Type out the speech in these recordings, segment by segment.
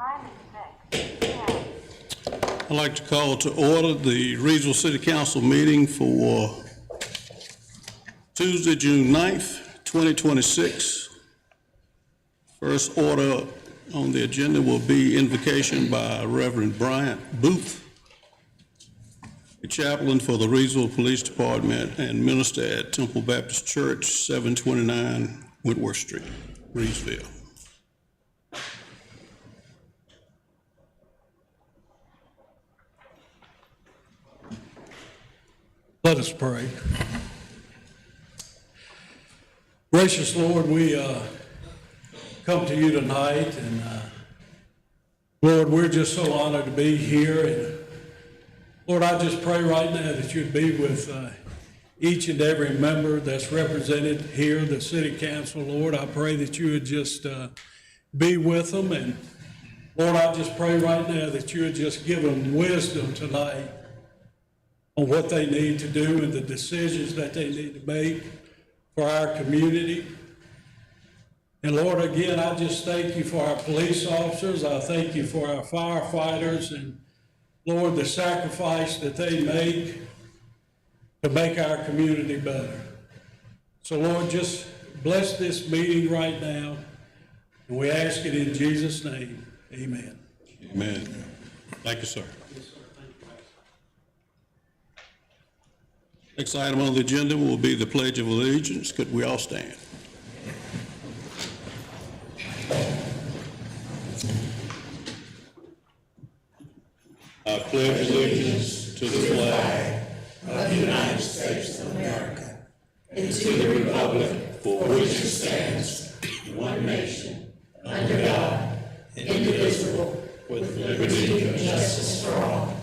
I'd like to call to order the Reidsville City Council meeting for Tuesday, June 9th, 2026. First order on the agenda will be invocation by Reverend Bryant Booth, a chaplain for the Reidsville Police Department and minister at Temple Baptist Church, 729 Wentworth Street, Reidsville. Let us pray. Gracious Lord, we come to you tonight, and Lord, we're just so honored to be here. And Lord, I just pray right now that you'd be with each and every member that's represented here, the City Council. Lord, I pray that you would just be with them. And Lord, I just pray right now that you would just give them wisdom tonight on what they need to do and the decisions that they need to make for our community. And Lord, again, I just thank you for our police officers. I thank you for our firefighters, and Lord, the sacrifice that they make to make our community better. So Lord, just bless this meeting right now, and we ask it in Jesus' name. Amen. Amen. Thank you, sir. Next item on the agenda will be the Pledge of Allegiance. Could we all stand? I pledge allegiance to the flag of the United States of America and to the republic for which it stands, one nation, under God, indivisible, with liberty and justice for all.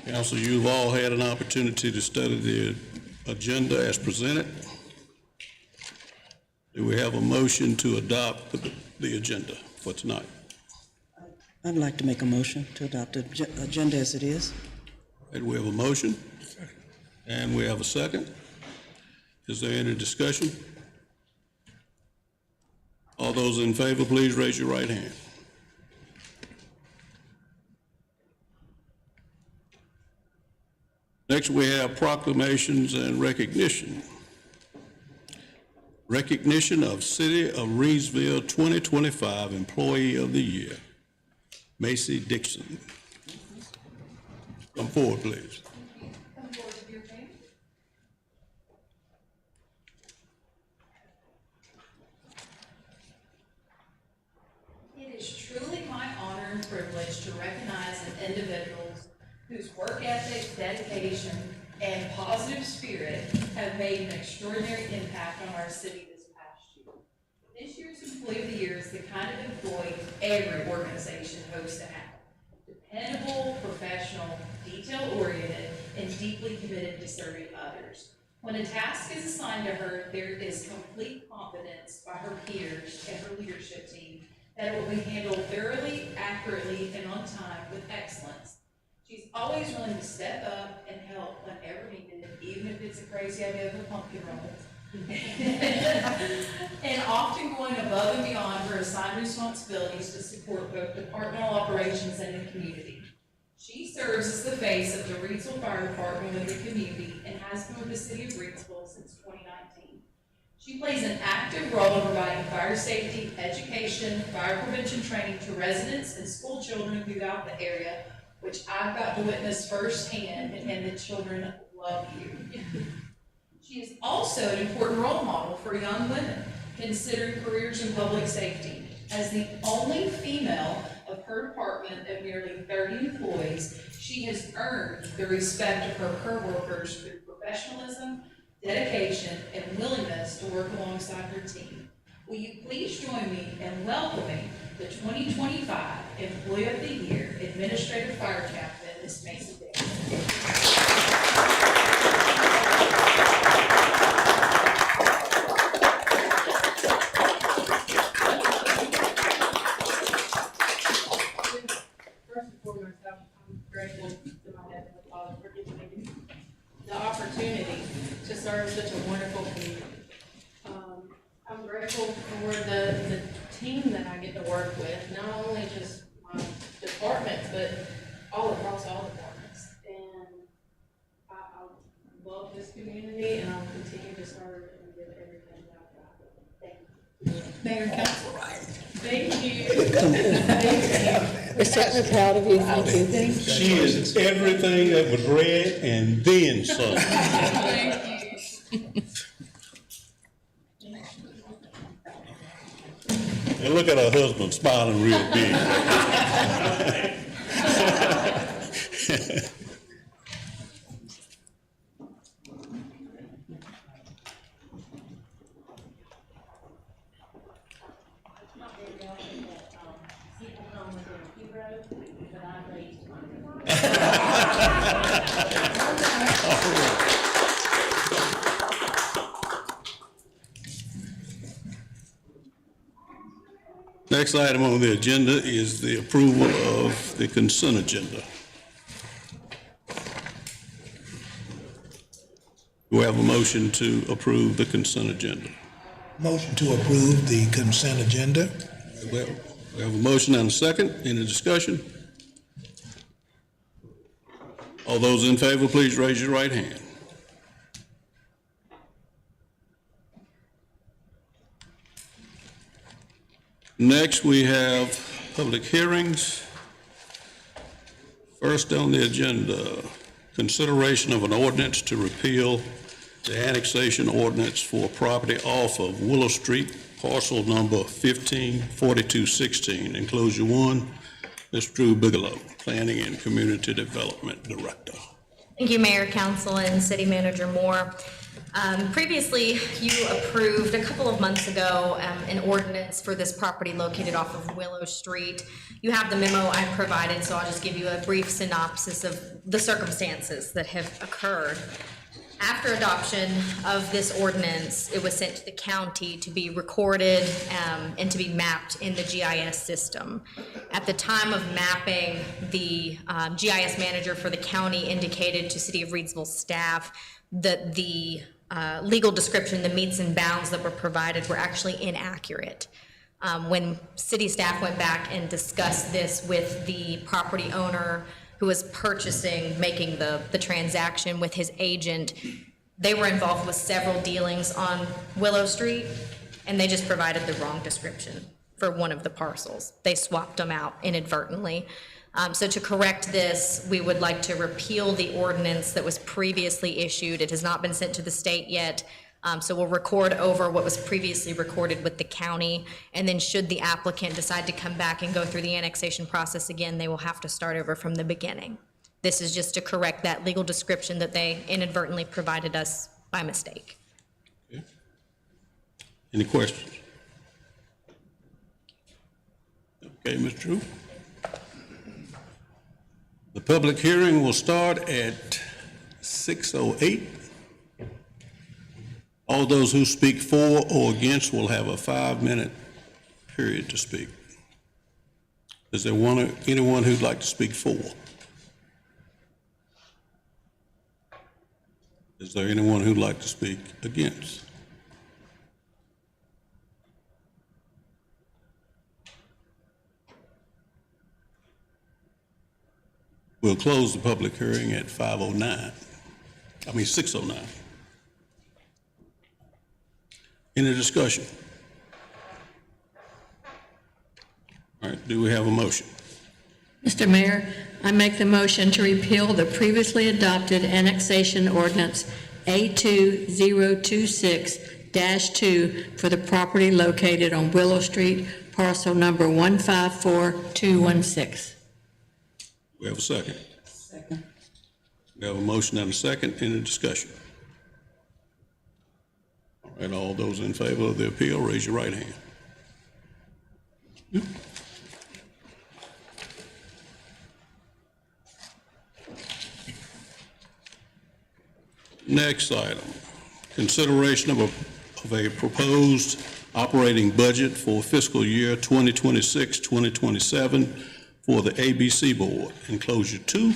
Council, you've all had an opportunity to study the agenda as presented. Do we have a motion to adopt the agenda for tonight? I'd like to make a motion to adopt the agenda as it is. And we have a motion, and we have a second. Is there any discussion? All those in favor, please raise your right hand. Next, we have proclamations and recognition. Recognition of City of Reidsville 2025 Employee of the Year, Macy Dixon. Come forward, please. Come forward to your name. It is truly my honor and privilege to recognize an individual whose work ethic, dedication, and positive spirit have made an extraordinary impact on our city this past year. This year's Employee of the Year is the kind of employee every organization hopes to have. Dependable, professional, detail-oriented, and deeply committed to serving others. When a task is assigned to her, there is complete confidence by her peers and her leadership team that it will be handled thoroughly, accurately, and on time with excellence. She's always willing to step up and help whenever needed, even if it's a crazy idea of a pumpkin roll. And often going above and beyond her assigned responsibilities to support both departmental operations and the community. She serves as the face of the Reidsville Fire Department with the community and has been with the city of Reidsville since 2019. She plays an active role in providing fire safety, education, fire prevention training to residents and school children throughout the area, which I've got to witness firsthand, and the children love you. She is also an important role model for young women considering careers in public safety. As the only female of her department of nearly 30 employees, she has earned the respect of her coworkers through professionalism, dedication, and willingness to work alongside her team. Will you please join me in welcoming the 2025 Employee of the Year Administrative Fire Captain, Ms. Macy Dixon. First and foremost, I serve such a wonderful community. I'm grateful for the team that I get to work with, not only just my department, but all across all departments. And I love this community, and I'll continue to serve and give everything that I've got. Thank you. Mayor and Council. Thank you. Thank you. We're certainly proud of you. Thank you. Thank you. She is everything that was read and then some. Thank you. And look at her husband smiling real big. Next item on the agenda is the approval of the consent agenda. Do we have a motion to approve the consent agenda? Motion to approve the consent agenda. We have a motion and a second. Any discussion? All those in favor, please raise your right hand. Next, we have public hearings. First on the agenda, consideration of an ordinance to repeal the annexation ordinance for property off of Willow Street, parcel number 154216, enclosure 1. Mr. Drew Bigelow, Planning and Community Development Director. Thank you, Mayor, Council, and City Manager Moore. Previously, you approved a couple of months ago an ordinance for this property located off of Willow Street. You have the memo I provided, so I'll just give you a brief synopsis of the circumstances that have occurred. After adoption of this ordinance, it was sent to the county to be recorded and to be mapped in the GIS system. At the time of mapping, the GIS manager for the county indicated to City of Reidsville staff that the legal description, the meets and bounds that were provided were actually inaccurate. When city staff went back and discussed this with the property owner who was making the transaction with his agent, they were involved with several dealings on Willow Street, and they just provided the wrong description for one of the parcels. They swapped them out inadvertently. So to correct this, we would like to repeal the ordinance that was previously issued. It has not been sent to the state yet. So we'll record over what was previously recorded with the county, and then should the applicant decide to come back and go through the annexation process again, they will have to start over from the beginning. This is just to correct that legal description that they inadvertently provided us by mistake. Okay. Any questions? Okay, Mr. Drew. The public hearing will start at 6:08. All those who speak for or against will have a 5-minute period to speak. Is there anyone who'd like to speak for? Is there anyone who'd like to speak against? We'll close the public hearing at 6:09. Any discussion? All right, do we have a motion? Mr. Mayor, I make the motion to repeal the previously adopted annexation ordinance A2026-2 for the property located on Willow Street, parcel number 154216. We have a second. Second. We have a motion and a second. Any discussion? All right, all those in favor of the appeal, raise your right hand. Next item, consideration of a proposed operating budget for fiscal year 2026-2027 for the ABC Board, enclosure 2,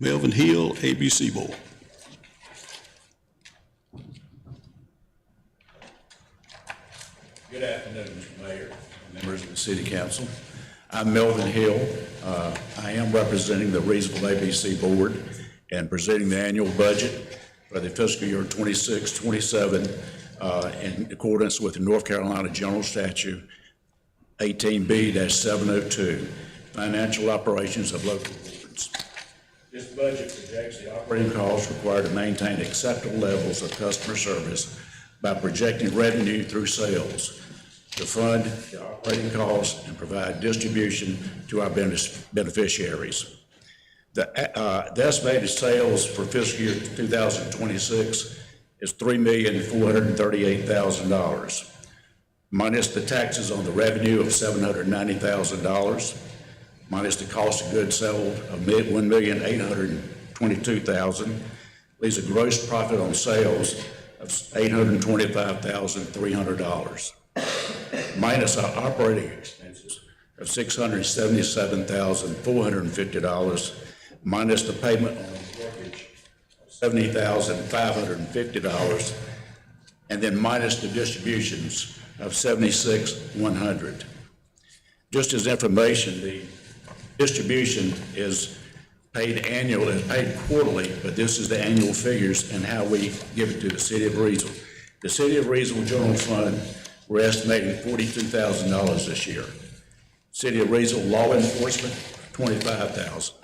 Melvin Hill ABC Board. Good afternoon, Mr. Mayor, members of the City Council. I'm Melvin Hill. I am representing the Reidsville ABC Board and presenting the annual budget for the fiscal year 26-27 in accordance with the North Carolina General Statute 18B-702, Financial Operations of Local Boards. This budget projects the operating costs required to maintain acceptable levels of customer service by projecting revenue through sales to fund the operating costs and provide distribution to our beneficiaries. The estimated sales for fiscal year 2026 is $3,438,000, minus the taxes on the revenue of $790,000, minus the cost of goods sold of $1,822,000, leaves a gross profit on sales of $825,300, minus our operating expenses of $677,450, minus the payment on mortgage of $70,550, and then minus the distributions of $76,100. Just as information, the distribution is paid annually, paid quarterly, but this is the annual figures and how we give it to the City of Reidsville. The City of Reidsville General Fund, we're estimating $42,000 this year. City of Reidsville Law Enforcement, $25,000.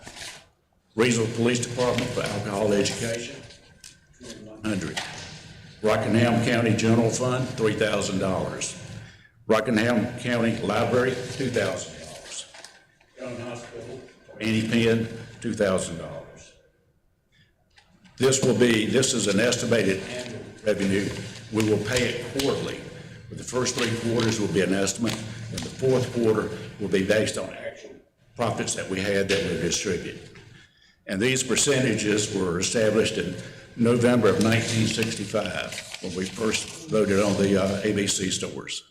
Reidsville Police Department for Alcohol Education, $2,100. Rockingham County General Fund, $3,000. Rockingham County Library, $2,000. County Hospital, Annie Penn, $2,000. This is an estimated annual revenue. We will pay it quarterly. But the first 3 quarters will be an estimate, and the fourth quarter will be based on actual profits that we had that were distributed. And these percentages were established in November of 1965, when we first voted on the ABC stores.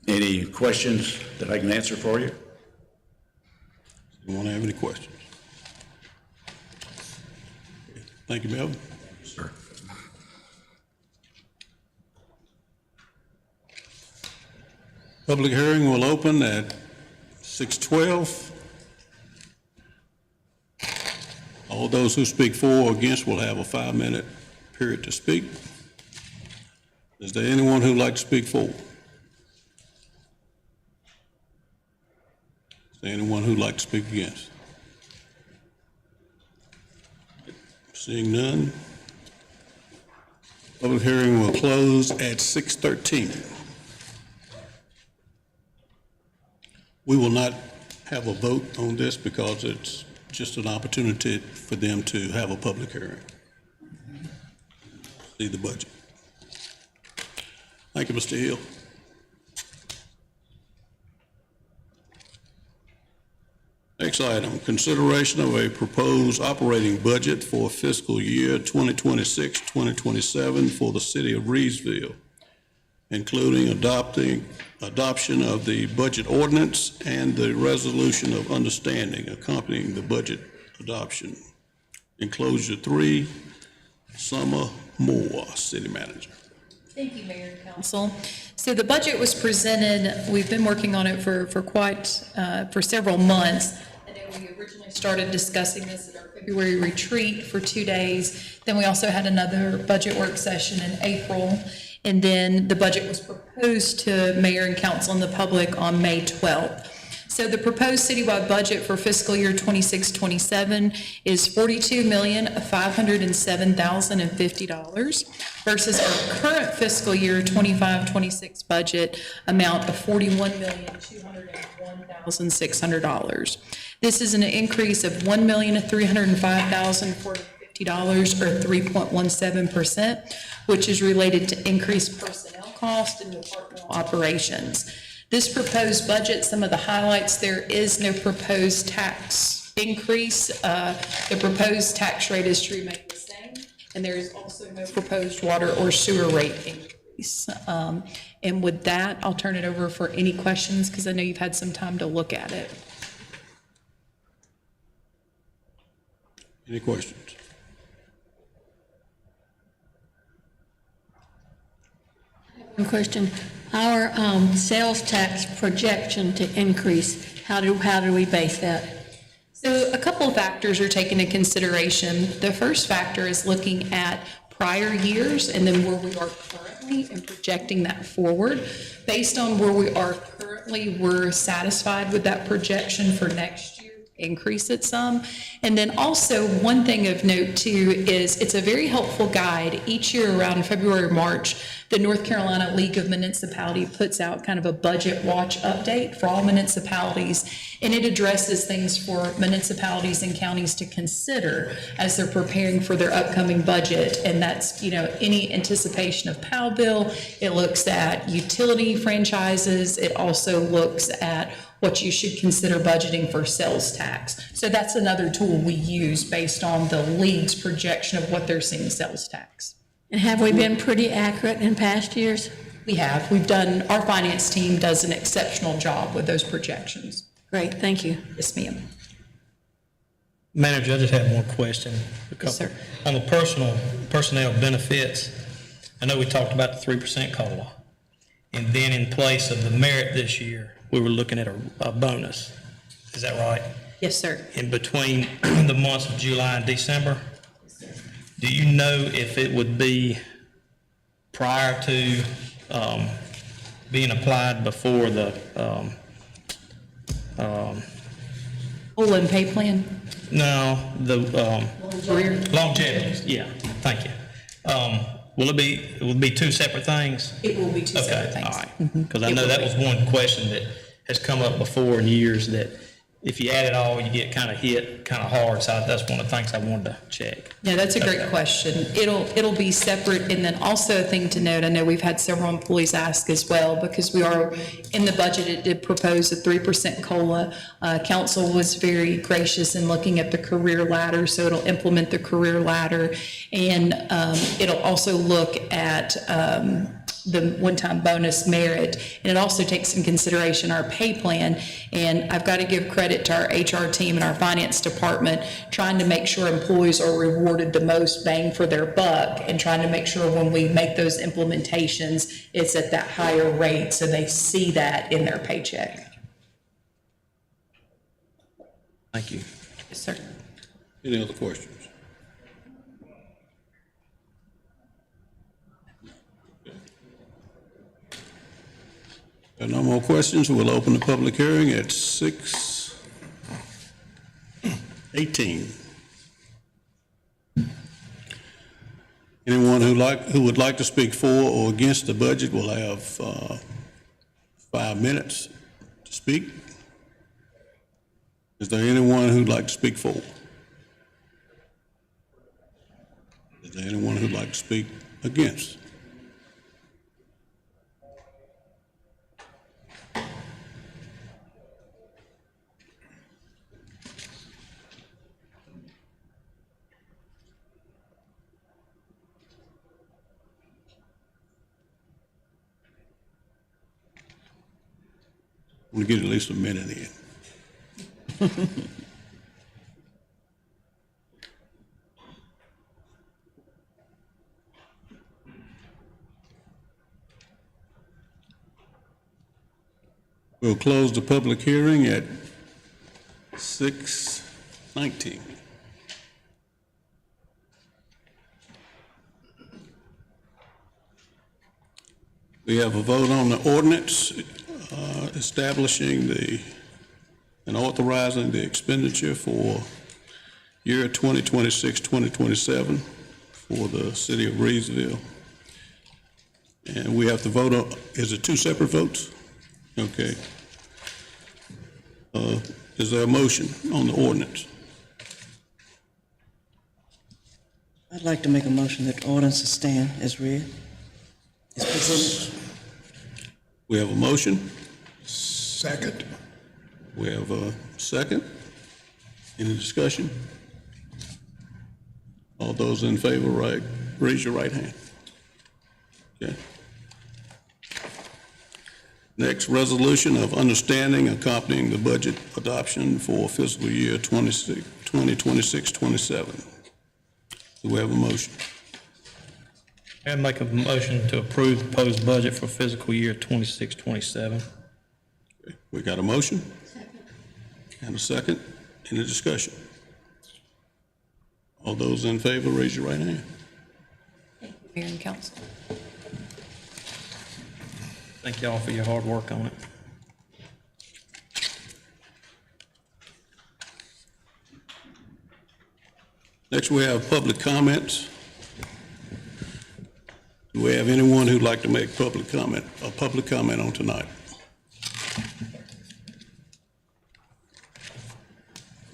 Any questions that I can answer for you? Anyone have any questions? Thank you, Melvin. Sir. Public hearing will open at 6:12. All those who speak for or against will have a 5-minute period to speak. Is there anyone who'd like to speak for? Is there anyone who'd like to speak against? Seeing none, public hearing will close at 6:13. We will not have a vote on this because it's just an opportunity for them to have a public hearing. See the budget. Thank you, Mr. Hill. Next item, consideration of a proposed operating budget for fiscal year 2026-2027 for the city of Reidsville, including adoption of the budget ordinance and the resolution of understanding accompanying the budget adoption. Enclosure 3, Summer Moore, City Manager. Thank you, Mayor and Council. So the budget was presented, we've been working on it for several months. And then we originally started discussing this at our February retreat for 2 days. Then we also had another budget work session in April. And then the budget was proposed to Mayor and Council and the public on May 12th. So the proposed citywide budget for fiscal year 26-27 is $42,507,050 versus our current fiscal year 25-26 budget amount of $41,201,600. This is an increase of $1,305,450 or 3.17%, which is related to increased personnel cost and departmental operations. This proposed budget, some of the highlights, there is no proposed tax increase. The proposed tax rate is to remain the same, and there is also no proposed water or sewer rate increase. And with that, I'll turn it over for any questions, because I know you've had some time to look at it. Any questions? One question. Our sales tax projection to increase, how do we base that? So a couple of factors are taken into consideration. The first factor is looking at prior years and then where we are currently and projecting that forward. Based on where we are currently, we're satisfied with that projection for next year, increase it some. And then also, one thing of note too is it's a very helpful guide. Each year around February, March, the North Carolina League of Municipality puts out kind of a budget watch update for all municipalities, and it addresses things for municipalities and counties to consider as they're preparing for their upcoming budget. And that's, any anticipation of POW bill. It looks at utility franchises. It also looks at what you should consider budgeting for sales tax. So that's another tool we use based on the league's projection of what they're seeing sales tax. And have we been pretty accurate in past years? We have. Our finance team does an exceptional job with those projections. Great, thank you. Yes, ma'am. Manager, I just have one question. Yes, sir. On the personnel benefits, I know we talked about the 3% COLA. And then in place of the merit this year, we were looking at a bonus. Is that right? Yes, sir. In between the months of July and December? Do you know if it would be prior to being applied before the Full and pay plan? No, the Career? longevity, yeah, thank you. Will it be two separate things? It will be two separate Okay, things. all right. Because I know that was one question that has come up before in years, that if you add it all, you get kind of hit kind of hard. So that's one of the things I wanted to check. Yeah, that's a great question. It'll be separate. And then also a thing to note, I know we've had several employees ask as well, because we are in the budget, it did propose a 3% COLA. Council was very gracious in looking at the career ladder, so it'll implement the career ladder. And it'll also look at the one-time bonus merit, and it also takes in consideration our pay plan. And I've got to give credit to our HR team and our finance department, trying to make sure employees are rewarded the most bang for their buck, and trying to make sure when we make those implementations, it's at that higher rate, so they see that in their paycheck. Thank you. Yes, sir. Any other questions? There are no more questions. We'll open the public hearing at 6:18. Anyone who would like to speak for or against the budget will have 5 minutes to speak. Is there anyone who'd like to speak for? Is there anyone who'd like to speak against? I'm gonna get at least a minute in. We'll close the public hearing at 6:19. We have a vote on the ordinance establishing and authorizing the expenditure for year 2026-2027 for the city of Reidsville. And we have to vote on, is it two separate votes? Okay. Is there a motion on the ordinance? I'd like to make a motion that the ordinance stand as read, as presented. We have a motion. Second. We have a second. Any discussion? All those in favor, raise your right hand. Okay. Next, resolution of understanding accompanying the budget adoption for fiscal year 2026-27. Do we have a motion? I make a motion to approve the proposed budget for fiscal year 26-27. We got a motion? And a second. Any discussion? All those in favor, raise your right hand. Mayor and council. Thank y'all for your hard work on it. Next, we have public comments. Do we have anyone who'd like to make a public comment on tonight?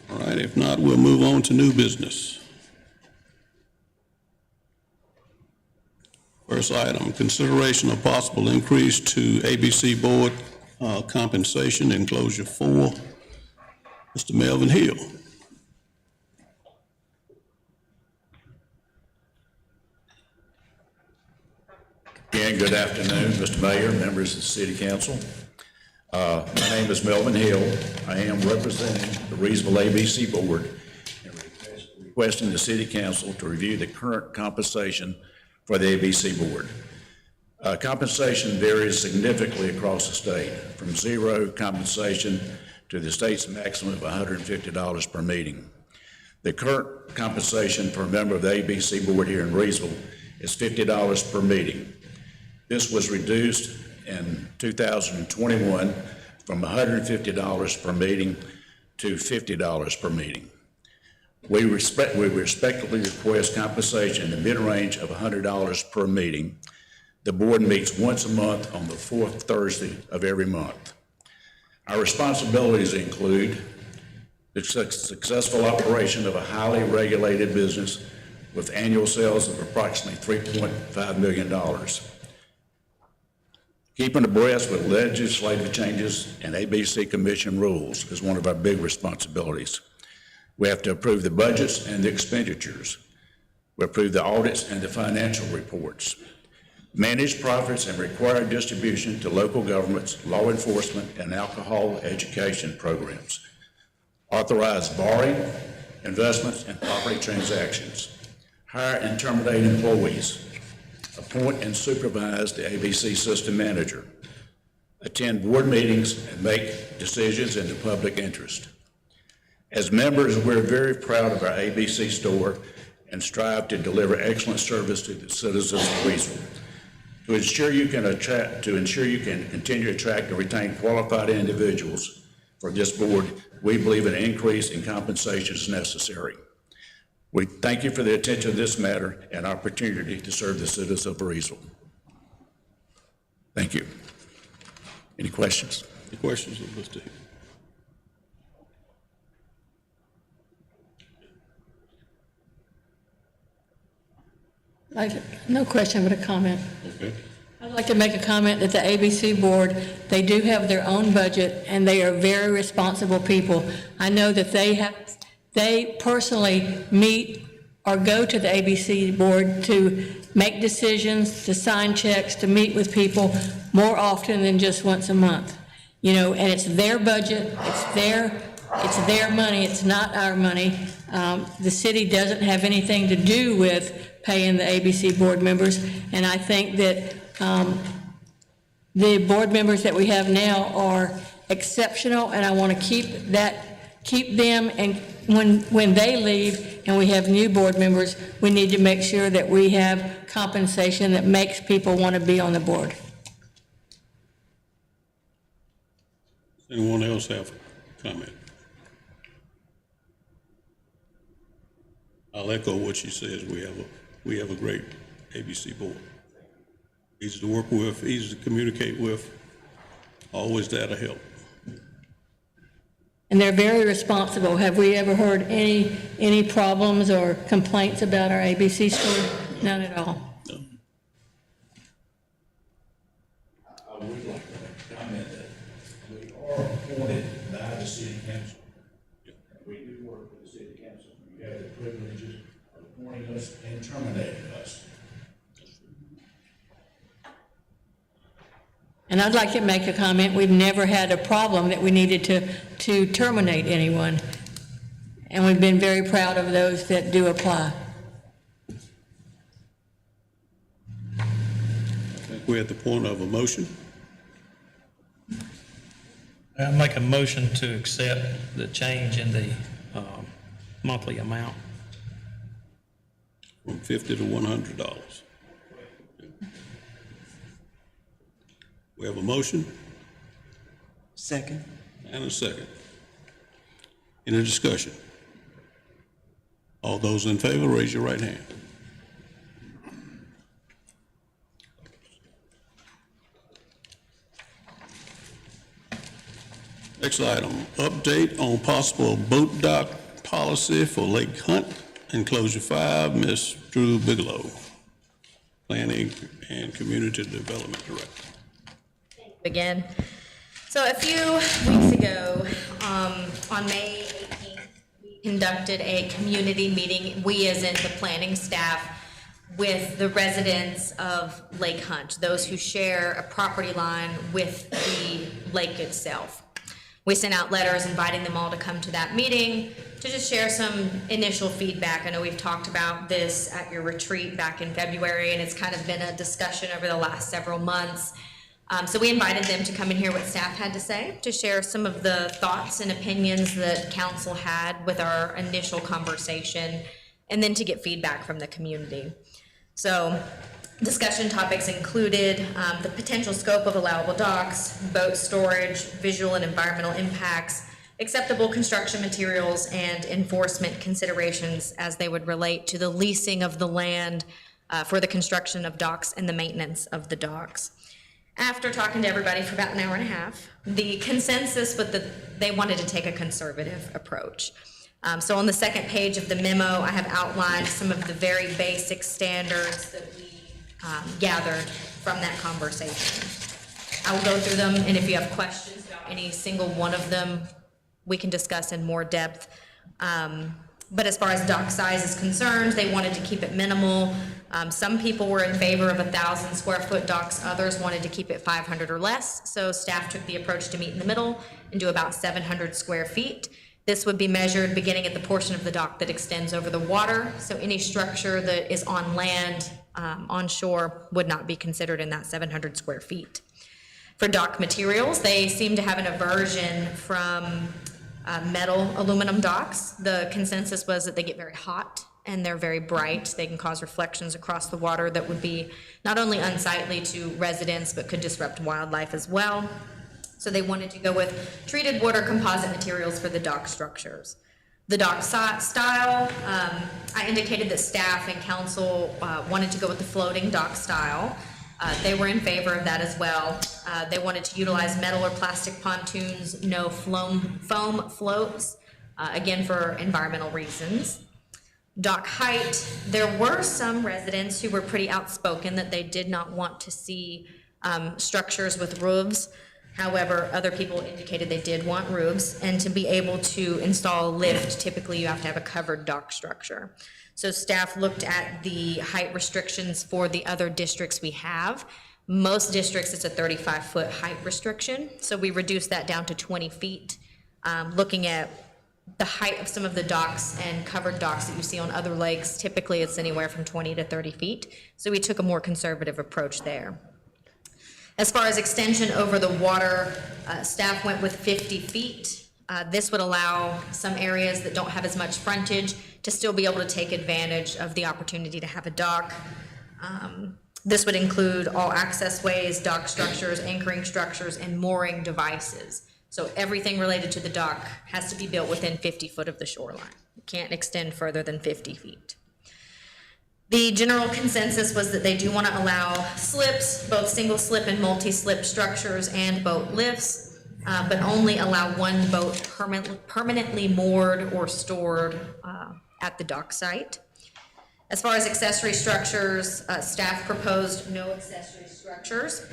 All right, if not, we'll move on to new business. First item, consideration of possible increase to ABC Board compensation, enclosure 4. Mr. Melvin Hill. Again, good afternoon, Mr. Mayor, members of the City Council. My name is Melvin Hill. I am representing the Reidsville ABC Board and requesting the City Council to review the current compensation for the ABC Board. Compensation varies significantly across the state, from zero compensation to the state's maximum of $150 per meeting. The current compensation for a member of the ABC Board here in Reidsville is $50 per meeting. This was reduced in 2021 from $150 per meeting to $50 per meeting. We respectfully request compensation in the mid-range of $100 per meeting. The board meets once a month on the fourth Thursday of every month. Our responsibilities include the successful operation of a highly regulated business with annual sales of approximately $3.5 million. Keeping abreast with legislative changes and ABC Commission rules is one of our big responsibilities. We have to approve the budgets and the expenditures. We approve the audits and the financial reports. Manage profits and require distribution to local governments, law enforcement, and alcohol education programs. Authorize borrowing, investments, and property transactions. Hire and terminate employees. Appoint and supervise the ABC system manager. Attend board meetings and make decisions in the public interest. As members, we're very proud of our ABC store and strive to deliver excellent service to the citizens of Reidsville. To ensure you can continue to attract and retain qualified individuals for this board, we believe an increase in compensation is necessary. We thank you for the attention to this matter and opportunity to serve the citizens of Reidsville. Thank you. Any questions? Any questions of Mr. Hill? No question, but a comment. Okay. I'd like to make a comment that the ABC Board, they do have their own budget, and they are very responsible people. I know that they personally meet or go to the ABC Board to make decisions, to sign checks, to meet with people more often than just once a month. You know, and it's their budget, it's their money, it's not our money. The city doesn't have anything to do with paying the ABC Board members, and I think that the board members that we have now are exceptional, and I want to keep them, and when they leave and we have new board members, we need to make sure that we have compensation that makes people want to be on the board. Does anyone else have a comment? I'll echo what she says. We have a great ABC board. Easy to work with, easy to communicate with, always there to help. And they're very responsible. Have we ever heard any problems or complaints about our ABC store? None at all. No. I would like to comment that we are appointed by the city council. We do work with the city council. You have the privileges of appointing us and terminating us. And I'd like to make a comment. We've never had a problem that we needed to terminate anyone. And we've been very proud of those that do apply. we're at the point of a motion. I make a motion to accept the change in the monthly amount. From $50 to $100. We have a motion Second. and a second. Any discussion? All those in favor, raise your right hand. Next item, update on possible boat dock policy for Lake Hunt, Enclosure 5, Ms. Drew Bigelow, Planning and Community Development Director. Again. So a few weeks ago, on May 18th, we conducted a community meeting, we as in the planning staff, with the residents of Lake Hunt, those who share a property line with the lake itself. We sent out letters inviting them all to come to that meeting to just share some initial feedback. I know we've talked about this at your retreat back in February, and it's kind of been a discussion over the last several months. So we invited them to come and hear what staff had to say, to share some of the thoughts and opinions that council had with our initial conversation, and then to get feedback from the community. So discussion topics included the potential scope of allowable docks, boat storage, visual and environmental impacts, acceptable construction materials, and enforcement considerations as they would relate to the leasing of the land for the construction of docks and the maintenance of the docks. After talking to everybody for about an hour and a half, the consensus was that they wanted to take a conservative approach. So on the second page of the memo, I have outlined some of the very basic standards that we gathered from that conversation. I will go through them, and if you have questions about any single one of them, we can discuss in more depth. But as far as dock size is concerned, they wanted to keep it minimal. Some people were in favor of 1,000 square foot docks, others wanted to keep it 500 or less. So staff took the approach to meet in the middle and do about 700 square feet. This would be measured beginning at the portion of the dock that extends over the water. So any structure that is on land, on shore, would not be considered in that 700 square feet. For dock materials, they seem to have an aversion from metal aluminum docks. The consensus was that they get very hot and they're very bright. They can cause reflections across the water that would be not only unsightly to residents, but could disrupt wildlife as well. So they wanted to go with treated wood or composite materials for the dock structures. The dock style, I indicated that staff and council wanted to go with the floating dock style. They were in favor of that as well. They wanted to utilize metal or plastic pontoons, no foam floats, again for environmental reasons. Dock height, there were some residents who were pretty outspoken that they did not want to see structures with roofs. However, other people indicated they did want roofs, and to be able to install a lift, typically you have to have a covered dock structure. So staff looked at the height restrictions for the other districts we have. Most districts, it's a 35-foot height restriction, so we reduced that down to 20 feet. Looking at the height of some of the docks and covered docks that you see on other lakes, typically it's anywhere from 20 to 30 feet. So we took a more conservative approach there. As far as extension over the water, staff went with 50 feet. This would allow some areas that don't have as much frontage to still be able to take advantage of the opportunity to have a dock. This would include all access ways, dock structures, anchoring structures, and mooring devices. So everything related to the dock has to be built within 50 foot of the shoreline. It can't extend further than 50 feet. The general consensus was that they do want to allow slips, both single slip and multi-slip structures and boat lifts, but only allow one boat permanently moored or stored at the dock site. As far as accessory structures, staff proposed no accessory structures,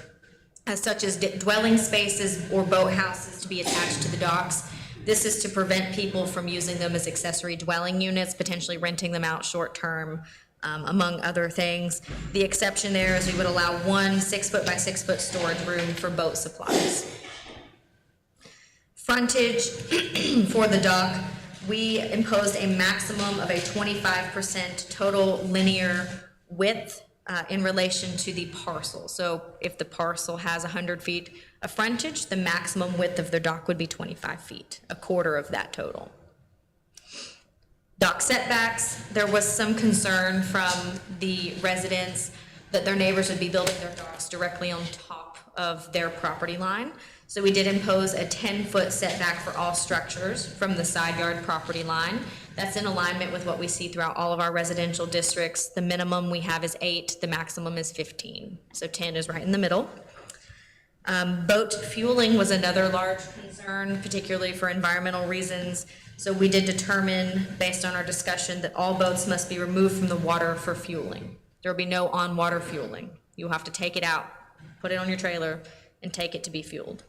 such as dwelling spaces or boathouses to be attached to the docks. This is to prevent people from using them as accessory dwelling units, potentially renting them out short-term, among other things. The exception there is we would allow one 6-foot by 6-foot storage room for boat supplies. Frontage for the dock, we imposed a maximum of a 25% total linear width in relation to the parcel. So if the parcel has 100 feet of frontage, the maximum width of their dock would be 25 feet, a quarter of that total. Dock setbacks, there was some concern from the residents that their neighbors would be building their docks directly on top of their property line. So we did impose a 10-foot setback for all structures from the side yard property line. That's in alignment with what we see throughout all of our residential districts. The minimum we have is 8, the maximum is 15. So 10 is right in the middle. Boat fueling was another large concern, particularly for environmental reasons. So we did determine, based on our discussion, that all boats must be removed from the water for fueling. There will be no on-water fueling. You'll have to take it out, put it on your trailer, and take it to be fueled.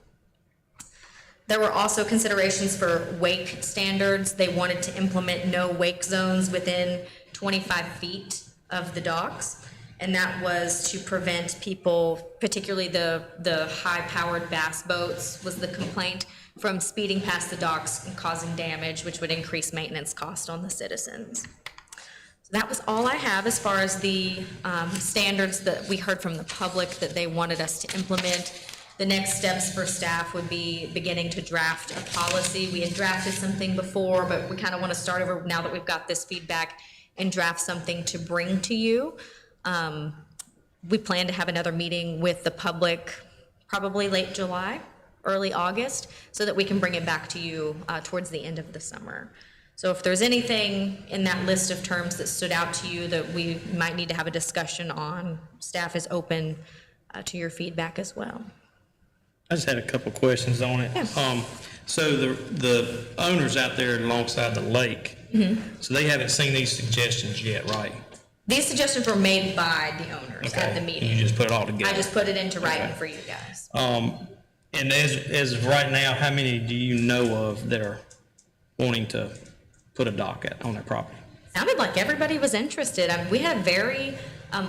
There were also considerations for wake standards. They wanted to implement no wake zones within 25 feet of the docks. And that was to prevent people, particularly the high-powered bass boats, was the complaint, from speeding past the docks and causing damage, which would increase maintenance cost on the citizens. So that was all I have as far as the standards that we heard from the public that they wanted us to implement. The next steps for staff would be beginning to draft a policy. We had drafted something before, but we kind of want to start over now that we've got this feedback and draft something to bring to you. We plan to have another meeting with the public probably late July, early August, so that we can bring it back to you towards the end of the summer. So if there's anything in that list of terms that stood out to you that we might need to have a discussion on, staff is open to your feedback as well. I just had a couple questions on it. Yeah. So the owners out there alongside the lake, so they haven't seen these suggestions yet, right? These suggestions were made by the owners at the And meeting. you just put it all together? I just put it into writing for you guys. And as of right now, how many do you know of that are wanting to put a dock on their property? Sounded like everybody was interested. I mean, we had a very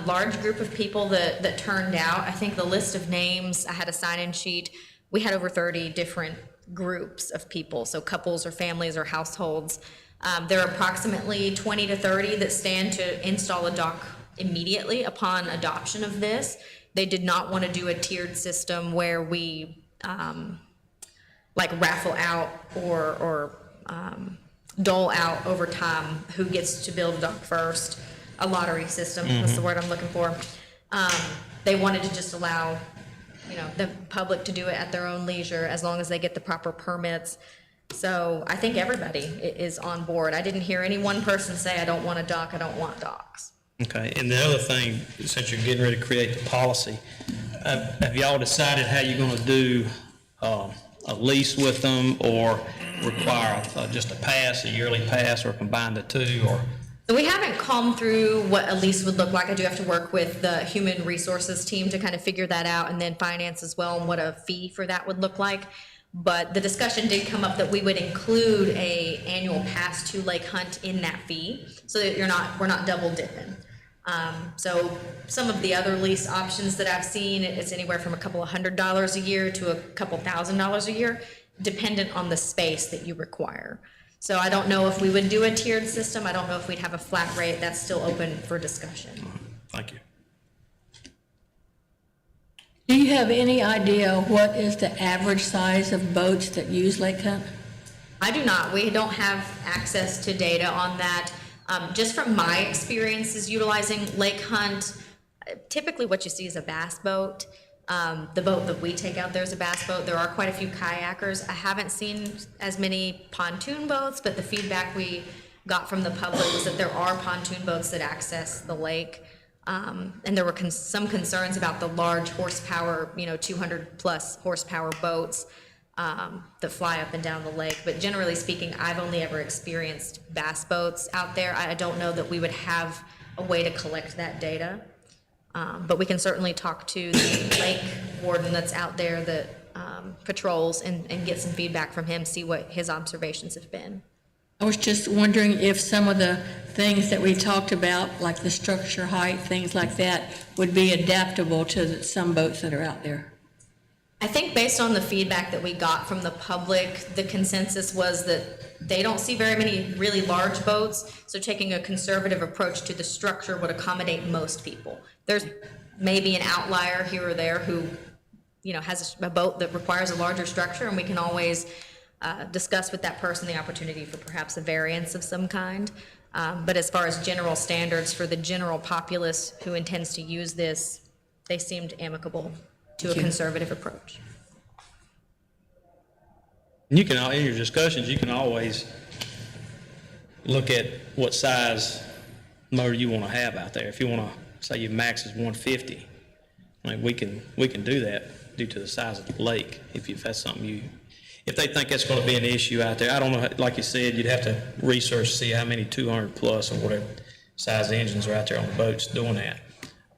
large group of people that turned out. I think the list of names, I had a sign-in sheet. We had over 30 different groups of people, so couples or families or households. There are approximately 20 to 30 that stand to install a dock immediately upon adoption of this. They did not want to do a tiered system where we like raffle out or dole out over time who gets to build a dock first, a lottery system, that's the word I'm looking for. They wanted to just allow, the public to do it at their own leisure as long as they get the proper permits. So I think everybody is on board. I didn't hear any one person say, I don't want a dock, I don't want docks. Okay, and the other thing, since you're getting ready to create the policy, have y'all decided how you're gonna do a lease with them, or require just a pass, a yearly pass, or combine the two, or? So we haven't combed through what a lease would look like. I do have to work with the human resources team to kind of figure that out, and then finance as well, and what a fee for that would look like. But the discussion did come up that we would include a annual pass to Lake Hunt in that fee, so that we're not double dipping. So some of the other lease options that I've seen, it's anywhere from a couple of $100 a year to a couple $1,000 a year, dependent on the space that you require. So I don't know if we would do a tiered system. I don't know if we'd have a flat rate. That's still open for discussion. Thank you. Do you have any idea what is the average size of boats that use Lake Hunt? I do not. We don't have access to data on that. Just from my experiences utilizing Lake Hunt, typically what you see is a bass boat. The boat that we take out there is a bass boat. There are quite a few kayakers. I haven't seen as many pontoon boats, but the feedback we got from the public was that there are pontoon boats that access the lake. And there were some concerns about the large horsepower, 200 plus horsepower boats that fly up and down the lake. But generally speaking, I've only ever experienced bass boats out there. I don't know that we would have a way to collect that data. But we can certainly talk to the lake warden that's out there that patrols and get some feedback from him, see what his observations have been. I was just wondering if some of the things that we talked about, like the structure height, things like that, would be adaptable to some boats that are out there. I think based on the feedback that we got from the public, the consensus was that they don't see very many really large boats, so taking a conservative approach to the structure would accommodate most people. There's maybe an outlier here or there who, has a boat that requires a larger structure, and we can always discuss with that person the opportunity for perhaps a variance of some kind. But as far as general standards for the general populace who intends to use this, they seemed amicable to a conservative approach. You can, in your discussions, you can always look at what size motor you want to have out there. If you want to say your max is 150, I mean, we can do that due to the size of the lake. If that's something if they think that's going to be an issue out there, I don't know. Like you said, you'd have to research, see how many 200 plus or whatever size engines are out there on the boats doing that.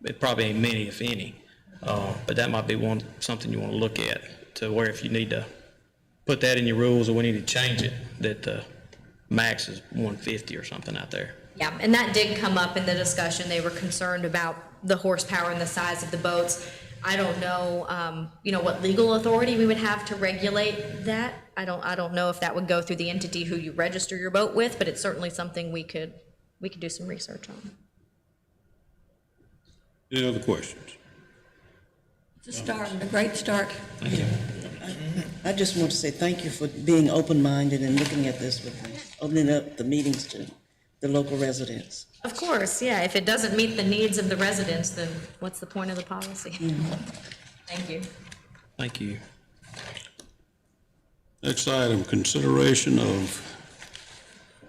It probably ain't many, if any. But that might be something you want to look at, to where if you need to put that in your rules or we need to change it, that the max is 150 or something out there. Yeah, and that did come up in the discussion. They were concerned about the horsepower and the size of the boats. I don't know, what legal authority we would have to regulate that. I don't know if that would go through the entity who you register your boat with, but it's certainly something we could do some research on. Any other questions? It's a start, a great start. Thank you. I just want to say thank you for being open-minded and looking at this opening up the meetings to the local residents. Of course, yeah. If it doesn't meet the needs of the residents, then what's the point of the policy? Thank you. Thank you. Next item, consideration of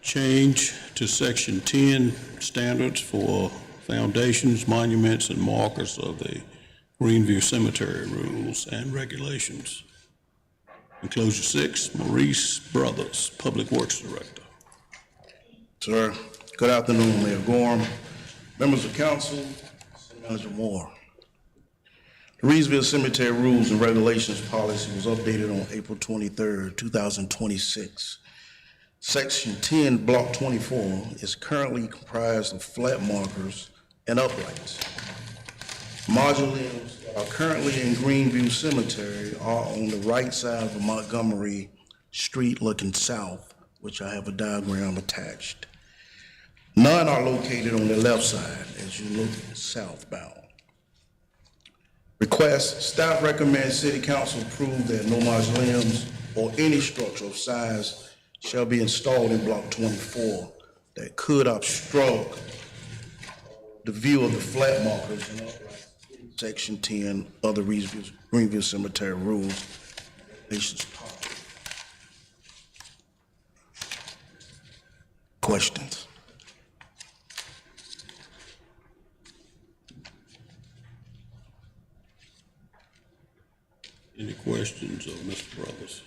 change to Section 10 standards for foundations, monuments, and markers of the Greenview Cemetery rules and regulations. Enclosure 6, Maurice Brothers, Public Works Director. Sir, good afternoon, Mayor Gorham, members of council, City Manager Moore. The Reidsville Cemetery Rules and Regulations policy was updated on April 23rd, 2026. Section 10, Block 24 is currently comprised of flat markers and uprights. Mausoleums that are currently in Greenview Cemetery are on the right side of Montgomery Street looking south, which I have a diagram attached. None are located on the left side as you look southbound. Request, staff recommends City Council approve that no mausoleums or any structure of size shall be installed in Block 24 that could obstruct the view of the flat markers in Section 10 of the Greenview Cemetery Rules. Questions? Any questions of Mr. Brothers?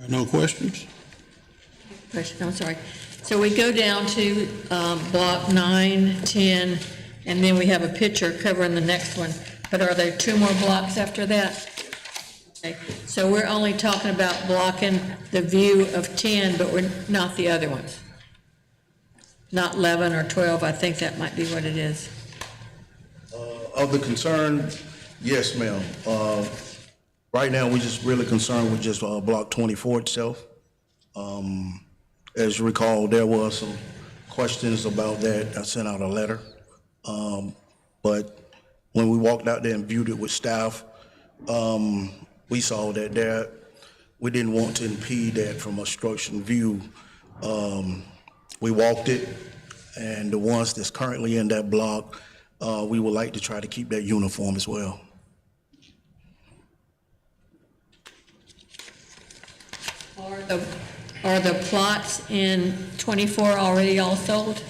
No questions? Question, I'm sorry. So we go down to block 9, 10, and then we have a picture covering the next one. But are there 2 more blocks after that? Okay. So we're only talking about blocking the view of 10, but we're not the other ones. Not 11 or 12, I think that might be what it is. Of the concern, yes, ma'am. Right now, we're just really concerned with just Block 24 itself. As you recall, there was some questions about that. I sent out a letter. But when we walked out there and viewed it with staff, we saw that we didn't want to impede that from a structured view. We walked it, and the ones that's currently in that block, we would like to try to keep that uniform as well. Are the plots in 24 already all sold?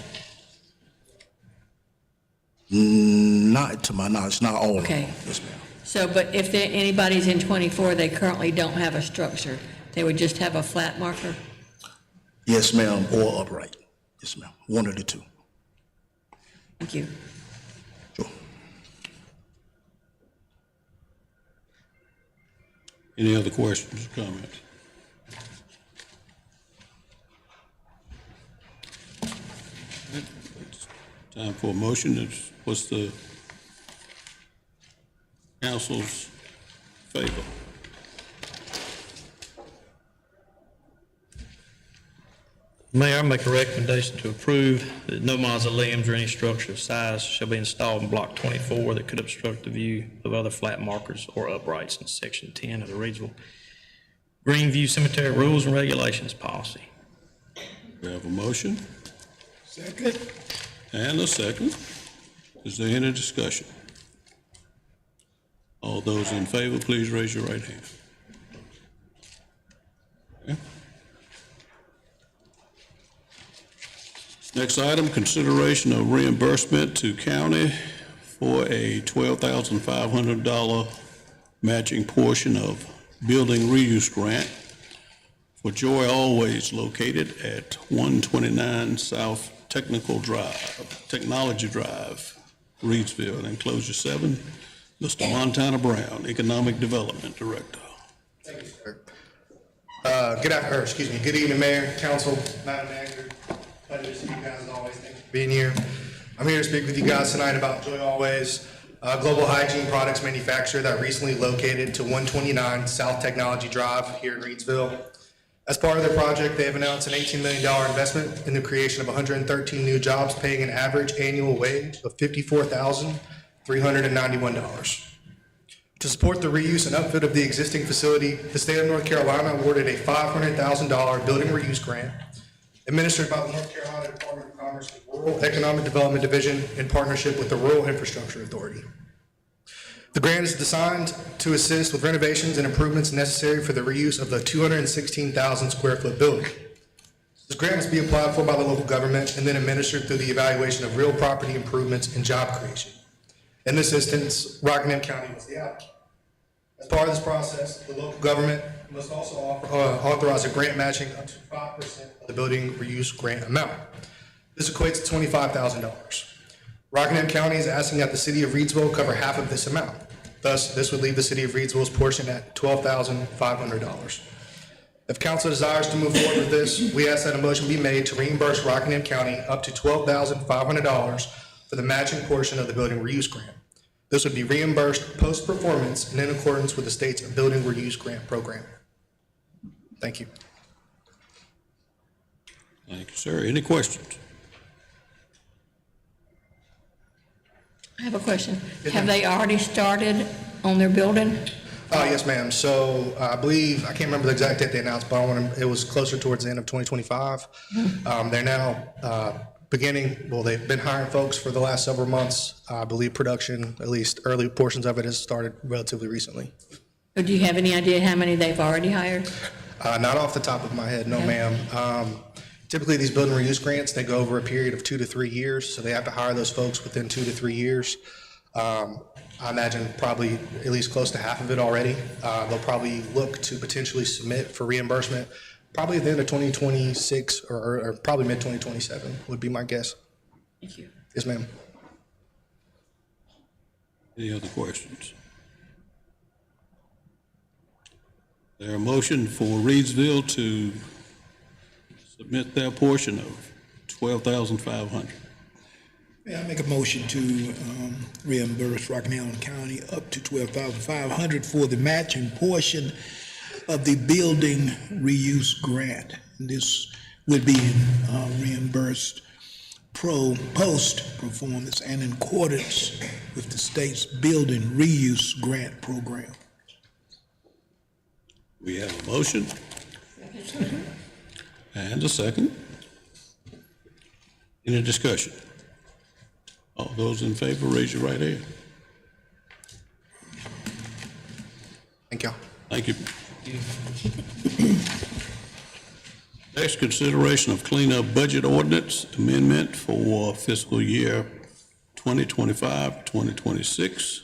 Not to my knowledge, not all of them. Okay. Yes, ma'am. So, but if anybody's in 24, they currently don't have a structure, they would just have a flat marker? Yes, ma'am, or upright. Yes, ma'am, one of the two. Thank you. Sure. Any other questions or comments? Time for a motion. What's the council's favor? Mayor, I make a recommendation to approve that no mausoleums or any structure of size shall be installed in Block 24 that could obstruct the view of other flat markers or uprights in Section 10 of the Reidsville Greenview Cemetery Rules and Regulations Policy. We have a motion Second. and a second. Is there any discussion? All those in favor, please raise your right hand. Okay. Next item, consideration of reimbursement to county for a $12,500 matching portion of building reuse grant for Joy Always located at 129 South Technology Drive, Reidsville, enclosure 7. Mr. Montana Brown, Economic Development Director. Thank you, sir. Good evening, Mayor, Council, Madam Manager. Pleasure to see you guys as always. Thank you for being here. I'm here to speak with you guys tonight about Joy Always, a global hygiene products manufacturer that recently located to 129 South Technology Drive here in Reidsville. As part of their project, they have announced an $18 million investment in the creation of 113 new jobs, paying an average annual wage of $54,391. To support the reuse and upfit of the existing facility, the state of North Carolina awarded a $500,000 building reuse grant administered by the North Carolina Department of Commerce and Rural Economic Development Division in partnership with the Rural Infrastructure Authority. The grant is designed to assist with renovations and improvements necessary for the reuse of the 216,000 square foot building. This grant must be applied for by the local government and then administered through the evaluation of real property improvements and job creation. In this instance, Rockingham County was the applicant. As part of this process, the local government must also authorize a grant matching up to 5% of the building reuse grant amount. This equates to $25,000. Rockingham County is asking that the city of Reidsville cover half of this amount. Thus, this would leave the city of Reidsville's portion at $12,500. If council desires to move forward with this, we ask that a motion be made to reimburse Rockingham County up to $12,500 for the matching portion of the building reuse grant. This would be reimbursed post-performance and in accordance with the state's building reuse grant program. Thank you. Thank you, sir. Any questions? I have a question. Have they already started on their building? Yes, ma'am. So I believe, I can't remember the exact date they announced, but it was closer towards the end of 2025. They're now beginning, well, they've been hiring folks for the last several months. I believe production, at least early portions of it, has started relatively recently. Or do you have any idea how many they've already hired? Not off the top of my head, no, Okay. ma'am. Typically, these building reuse grants, they go over a period of 2 to 3 years, so they have to hire those folks within 2 to 3 years. I imagine probably at least close to half of it already. They'll probably look to potentially submit for reimbursement probably at the end of 2026 or probably mid-2027 would be my guess. Thank you. Yes, ma'am. Any other questions? There a motion for Reidsville to submit their portion of $12,500. May I make a motion to reimburse Rockingham County up to $12,500 for the matching portion of the building reuse grant? This would be reimbursed post-performance and in accordance with the state's building reuse grant program. We have a motion and a second. Any discussion? All those in favor, raise your right hand. Thank you. Thank you. Next, consideration of cleanup budget ordinance amendment for fiscal year 2025-2026.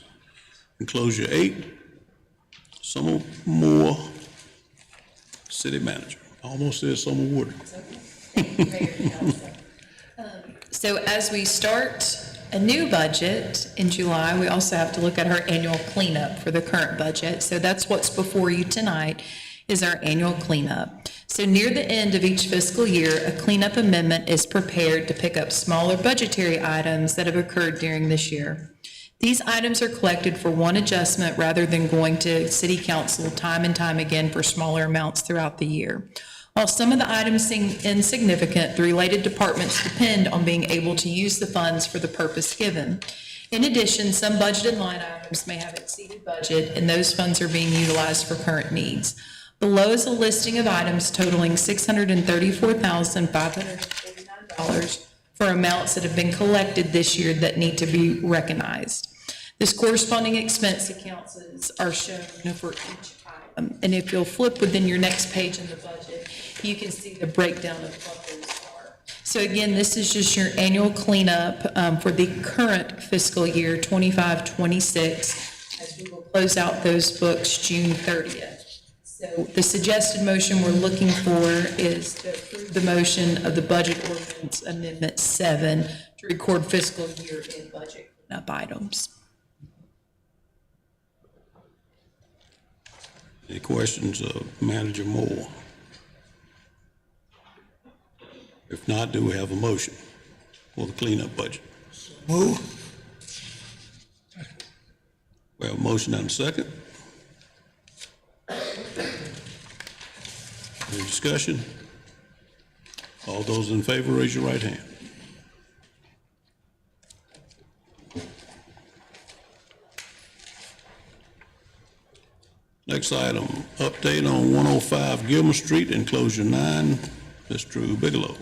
Enclosure 8, Summer Moore, City Manager. Almost said Summer Wood. So as we start a new budget in July, we also have to look at our annual cleanup for the current budget. So that's what's before you tonight, is our annual cleanup. So near the end of each fiscal year, a cleanup amendment is prepared to pick up smaller budgetary items that have occurred during this year. These items are collected for one adjustment rather than going to city council time and time again for smaller amounts throughout the year. While some of the items seem insignificant, the related departments depend on being able to use the funds for the purpose given. In addition, some budgeted line items may have exceeded budget, and those funds are being utilized for current needs. Below is a listing of items totaling $634,549 for amounts that have been collected this year that need to be recognized. This corresponding expense accounts are shown for each item. And if you'll flip within your next page in the budget, you can see the breakdown of what those are. So again, this is just your annual cleanup for the current fiscal year, 25-26, as we will close out those books June 30th. So the suggested motion we're looking for is to approve the motion of the Budget Ordinance Amendment 7 to record fiscal year in budget cleanup items. Any questions of Manager Moore? If not, do we have a motion for the cleanup budget? Move. We have a motion and a second. Any discussion? All those in favor, raise your right hand. Next item, update on 105 Gilmer Street, enclosure 9, Ms. Drew Bigelow.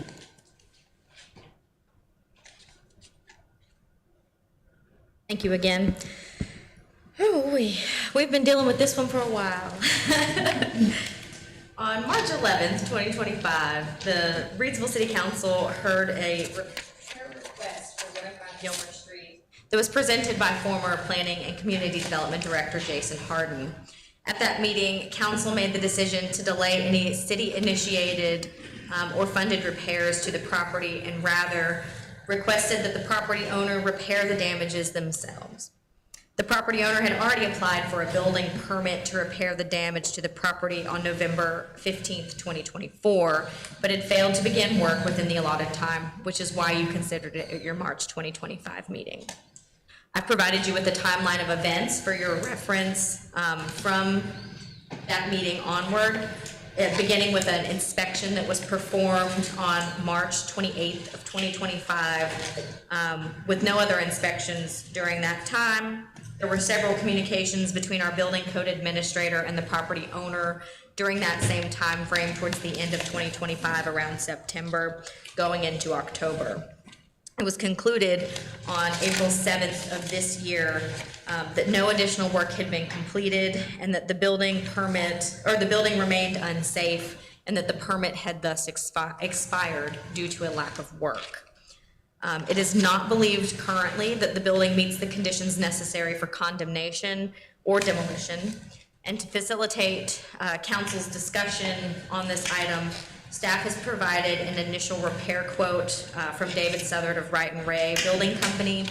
Thank you again. Oh, we've been dealing with this one for a while. On March 11th, 2025, the Reidsville City Council heard a repair request for 105 Gilmer Street that was presented by former Planning and Community Development Director Jason Harden. At that meeting, council made the decision to delay any city-initiated or funded repairs to the property and rather requested that the property owner repair the damages themselves. The property owner had already applied for a building permit to repair the damage to the property on November 15th, 2024, but had failed to begin work within the allotted time, which is why you considered it at your March 2025 meeting. I provided you with a timeline of events for your reference from that meeting onward, beginning with an inspection that was performed on March 28th of 2025, with no other inspections during that time. There were several communications between our building code administrator and the property owner during that same time frame towards the end of 2025, around September, going into October. It was concluded on April 7th of this year that no additional work had been completed and that the building remained unsafe and that the permit had thus expired due to a lack of work. It is not believed currently that the building meets the conditions necessary for condemnation or demolition. And to facilitate council's discussion on this item, staff has provided an initial repair quote from David Southard of Wright and Ray Building Company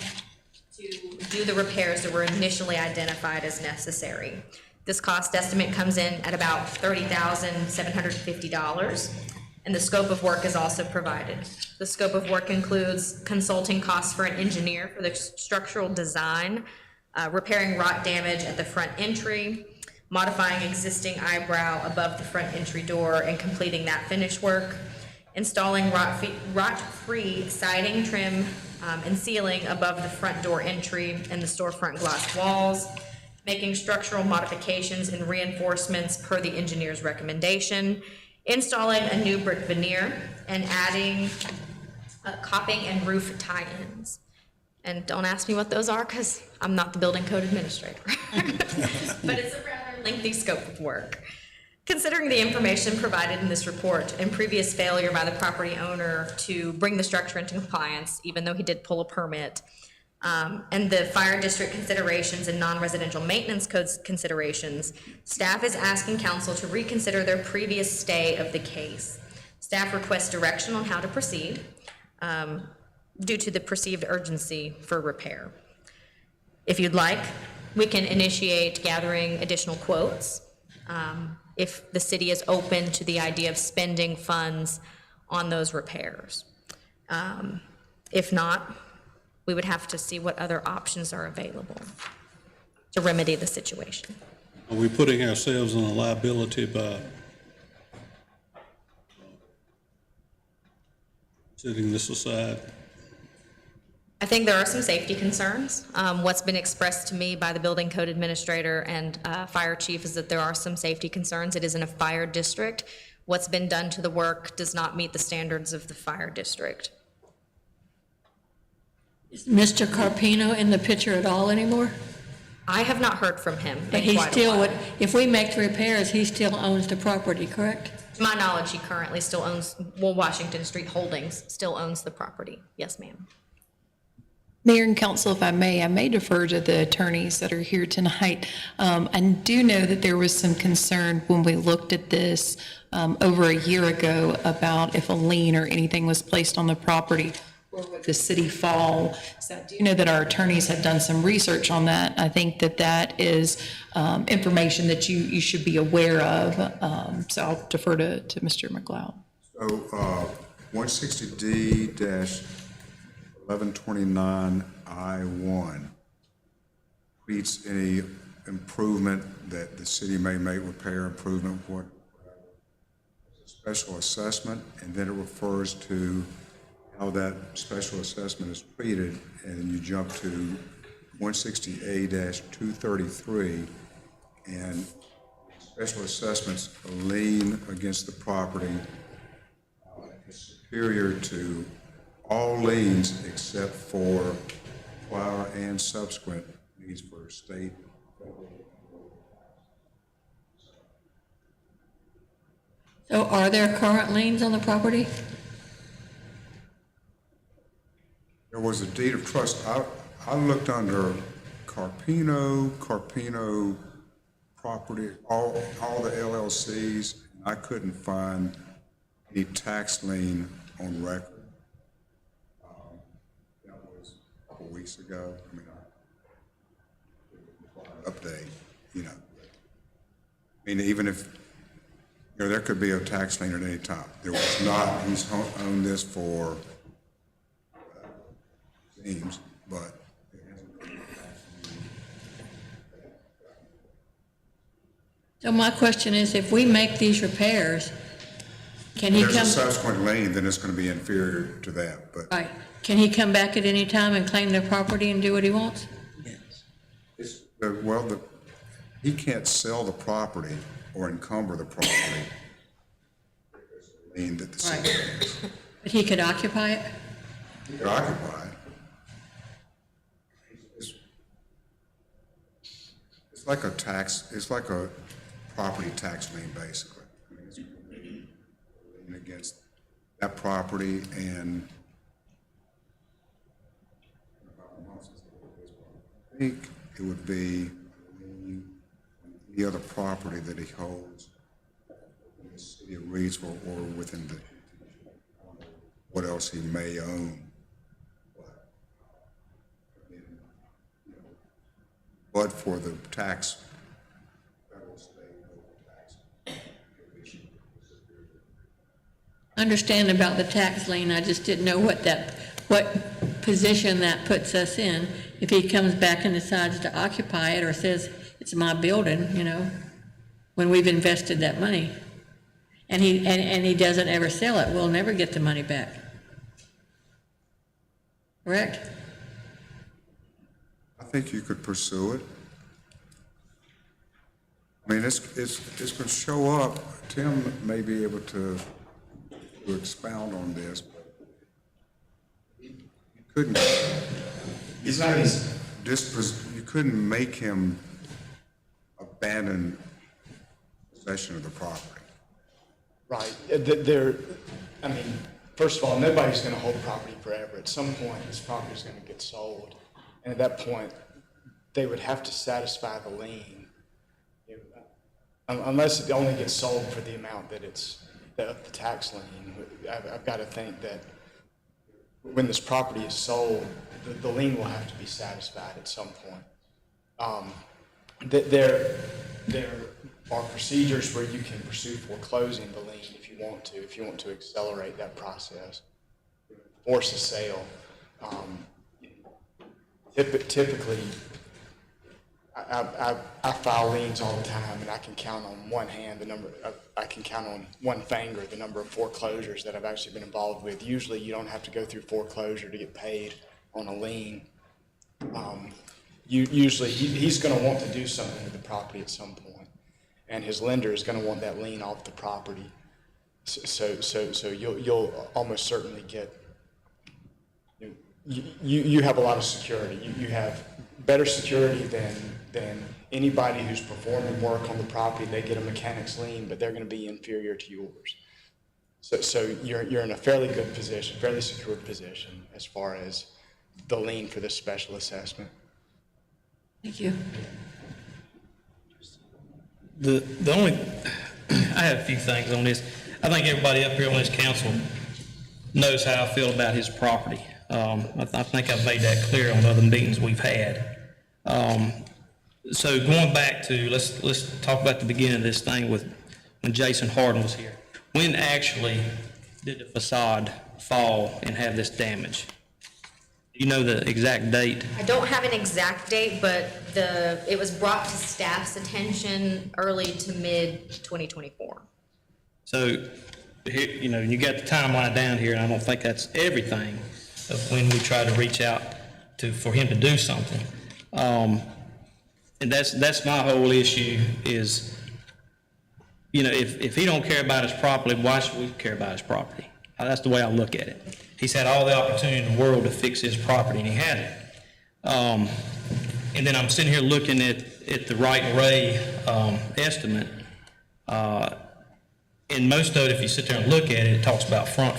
to do the repairs that were initially identified as necessary. This cost estimate comes in at about $30,750, and the scope of work is also provided. The scope of work includes consulting costs for an engineer for the structural design, repairing rot damage at the front entry, modifying existing eyebrow above the front entry door and completing that finish work, installing rot-free siding, trim, and ceiling above the front door entry and the storefront glass walls, making structural modifications and reinforcements per the engineer's recommendation, installing a new brick veneer, and adding caulking and roof tie-ins. And don't ask me what those are because I'm not the building code administrator. But it's a rather lengthy scope of work. Considering the information provided in this report and previous failure by the property owner to bring the structure into compliance, even though he did pull a permit, and the fire district considerations and non-residential maintenance codes considerations, staff is asking council to reconsider their previous stay of the case. Staff requests direction on how to proceed due to the perceived urgency for repair. If you'd like, we can initiate gathering additional quotes. if the city is open to the idea of spending funds on those repairs. If not, we would have to see what other options are available to remedy the situation. Are we putting ourselves in a liability by setting this aside? I think there are some safety concerns. What's been expressed to me by the building code administrator and fire chief is that there are some safety concerns. It is in a fire district. What's been done to the work does not meet the standards of the fire district. Is Mr. Carpino in the picture at all anymore? I have not heard from him But in he quite a still while. would, if we make the repairs, he still owns the property, correct? To my knowledge, he currently still owns, well, Washington Street Holdings still owns the property. Yes, ma'am. Mayor and council, if I may defer to the attorneys that are here tonight. I do know that there was some concern when we looked at this over a year ago about if a lien or anything was placed on the property, where would the city fall? So I do know that our attorneys have done some research on that. I think that that is information that you should be aware of. So I'll defer to Mr. McLeod. So 160D-1129I1 treats any improvement that the city may make, repair, improvement, what, special assessment, and then it refers to how that special assessment is treated, and you jump to 160A-233, and special assessments a lien against the property is superior to all liens except for prior and subsequent liens for state. So are there current liens on the property? There was a deed of trust. I looked under Carpino property, all the LLCs, and I couldn't find any tax lien on record. That was a couple weeks ago. I mean, update, you know. I mean, even if, you know, there could be a tax lien at any time. There was not. He's owned this for seems, but So my question is, if we make these repairs, can he there's a come, subsequent lien, then it's going to be inferior to that. But right, can he come back at any time and claim the property and do what he wants? he can't sell the property or encumber the property. Lien that the city has. But he could occupy it? He could occupy it. It's like a tax. It's like a property tax lien, basically. I mean, it's a lien against that property and I think it would be any other property that he holds in the city of Reidsville or within the, what else he may own. But for the tax, federal, state, local tax. Understand about the tax lien, I just didn't know what position that puts us in. If he comes back and decides to occupy it or says, it's my building, you know, when we've invested that money. And he doesn't ever sell it, we'll never get the money back. Correct? I think you could pursue it. I mean, it's going to show up. Tim may be able to expound on this, but you couldn't. You couldn't make him abandon possession of the property. Right. I mean, first of all, nobody's going to hold property forever. At some point, this property is going to get sold. And at that point, they would have to satisfy the lien, unless it only gets sold for the amount that it's the tax lien. I've got to think that when this property is sold, the lien will have to be satisfied at some point. are procedures where you can pursue foreclosing the lien if you want to accelerate that process, force a sale. Typically, I file liens all the time, and I can count on one hand I can count on one finger the number of foreclosures that I've actually been involved with. Usually, you don't have to go through foreclosure to get paid on a lien. Usually, he's going to want to do something with the property at some point, and his lender is going to want that lien off the property. So you'll almost certainly get. You have a lot of security. You have better security than anybody who's performing work on the property. They get a mechanic's lien, but they're going to be inferior to yours. So you're in a fairly good position, fairly secured position as far as the lien for this special assessment. Thank you. The only, I have a few things on this. I think everybody up here on this council knows how I feel about his property. I think I've made that clear on other meetings we've had. So going back to, let's talk about the beginning of this thing with when Jason Harden was here. When actually did the facade fall and have this damage? Do you know the exact date? I don't have an exact date, but it was brought to staff's attention early to mid 2024. So, here, you got the timeline down here, and I don't think that's everything of when we try to reach out for him to do something. And that's my whole issue is, if he don't care about his property, why should we care about his property? That's the way I look at it. He's had all the opportunity in the world to fix his property, and he hasn't. And then I'm sitting here looking at the Wright and Ray estimate. And most of it, if you sit there and look at it, it talks about front.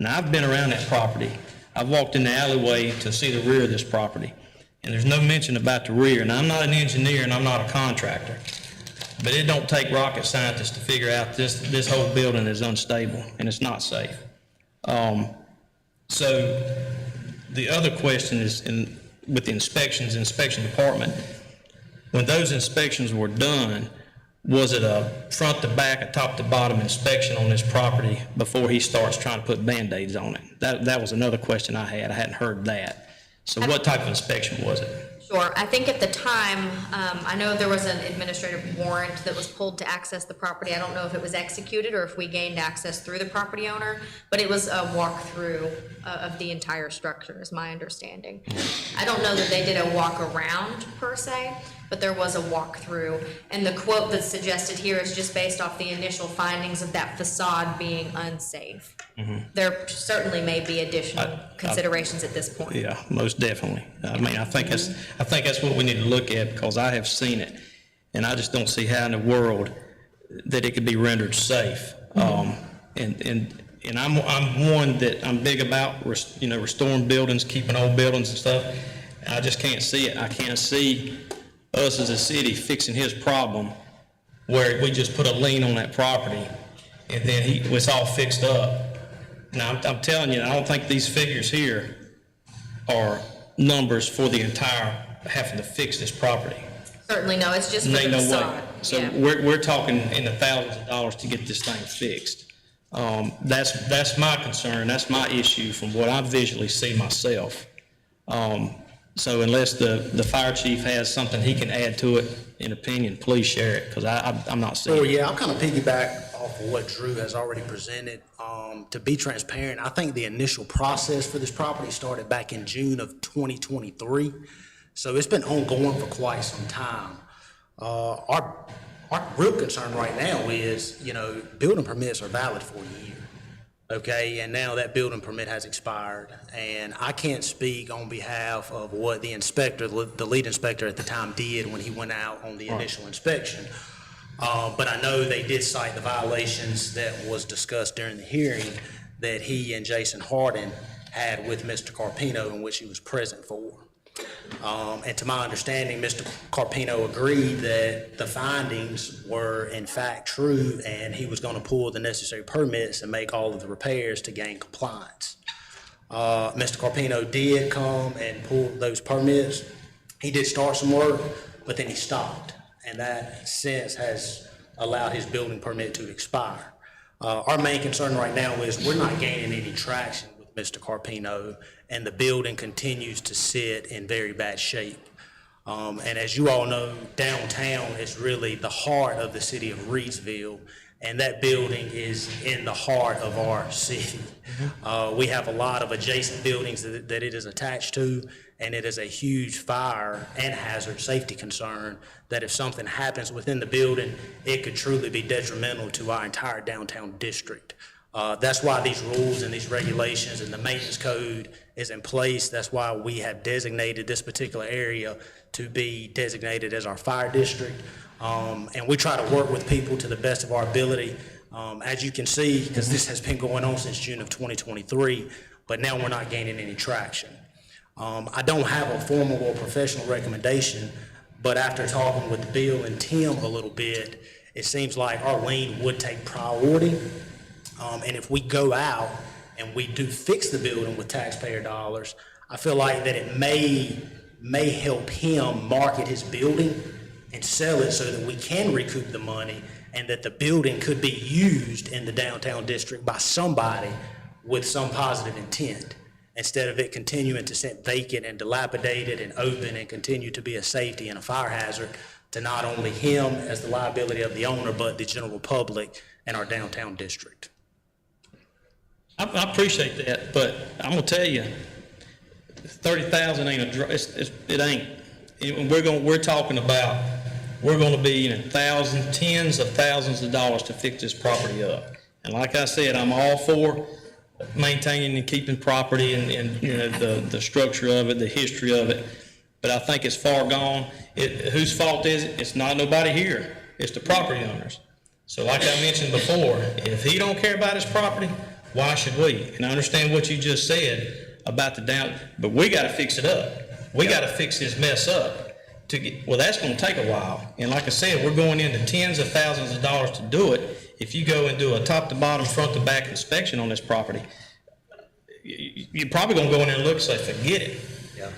Now, I've been around that property. I've walked in the alleyway to see the rear of this property, and there's no mention about the rear. Now, I'm not an engineer and I'm not a contractor, but it don't take rocket scientists to figure out this whole building is unstable and it's not safe. So the other question is with the inspection department, when those inspections were done, was it a front to back, a top to bottom inspection on this property before he starts trying to put Band-Aids on it? That was another question I had. I hadn't heard that. So what type of inspection was it? Sure. I think at the time, I know there was an administrative warrant that was pulled to access the property. I don't know if it was executed or if we gained access through the property owner, but it was a walkthrough of the entire structure, is my understanding. I don't know that they did a walk around per se, but there was a walkthrough. And the quote that's suggested here is just based off the initial findings of that facade being unsafe. There certainly may be additional considerations at this point. Yeah, most definitely. I mean, I think that's what we need to look at, because I have seen it, and I just don't see how in the world that it could be rendered safe. And I'm one that I'm big about, restoring buildings, keeping old buildings and stuff. And I just can't see it. I can't see us as a city fixing his problem where we just put a lien on that property and then it's all fixed up. Now, I'm telling you, I don't think these figures here are numbers for the entire having to fix this property. Certainly no, it's just for the Ain't no way. facade. So Yeah. we're talking in the thousands of dollars to get this thing fixed. That's my concern. That's my issue from what I visually see myself. So unless the fire chief has something he can add to it, in opinion, please share it, because I'm not seeing Well, it. yeah, I'll kind of piggyback off of what Drew has already presented. To be transparent, I think the initial process for this property started back in June of 2023. So it's been ongoing for quite some time. Our real concern right now is, building permits are valid for a year. Okay, and now that building permit has expired, and I can't speak on behalf of what the inspector, the lead inspector at the time did when he went out on the initial inspection. But I know they did cite the violations that was discussed during the hearing that he and Jason Harden had with Mr. Carpino, in which he was present for. And to my understanding, Mr. Carpino agreed that the findings were in fact true, and he was going to pull the necessary permits and make all of the repairs to gain compliance. Mr. Carpino did come and pull those permits. He did start some work, but then he stopped. and that since has allowed his building permit to expire. Our main concern right now is we're not gaining any traction with Mr. Carpino, and the building continues to sit in very bad shape. And as you all know, downtown is really the heart of the city of Reidsville, and that building is in the heart of our city. We have a lot of adjacent buildings that it is attached to, and it is a huge fire and hazard safety concern that if something happens within the building, it could truly be detrimental to our entire downtown district. That's why these rules and these regulations and the maintenance code is in place. That's why we have designated this particular area to be designated as our fire district. And we try to work with people to the best of our ability. As you can see, because this has been going on since June of 2023, but now we're not gaining any traction. I don't have a formal or professional recommendation, but after talking with Bill and Tim a little bit, it seems like our lien would take priority. And if we go out and we do fix the building with taxpayer dollars, I feel like that it may help him market his building and sell it so that we can recoup the money, and that the building could be used in the downtown district by somebody with some positive intent, instead of it continuing to sit vacant and dilapidated and open and continue to be a safety and a fire hazard to not only him as the liability of the owner, but the general public and our downtown district. I appreciate that, but I'm gonna tell you, 30,000 ain't it ain't. And we're talking about, we're gonna be in tens of thousands of dollars to fix this property up. And like I said, I'm all for maintaining and keeping property and you know, the structure of it, the history of it. But I think it's far gone. Whose fault is it? It's not nobody here. It's the property owners. So like I mentioned before, if he don't care about his property, why should we? And I understand what you just said about but we gotta fix it up. We gotta fix this mess up. Well, that's gonna take a while. And like I said, we're going into tens of thousands of dollars to do it. If you go and do a top to bottom, front to back inspection on this property, you're probably gonna go in there and look and say, forget it. Yeah.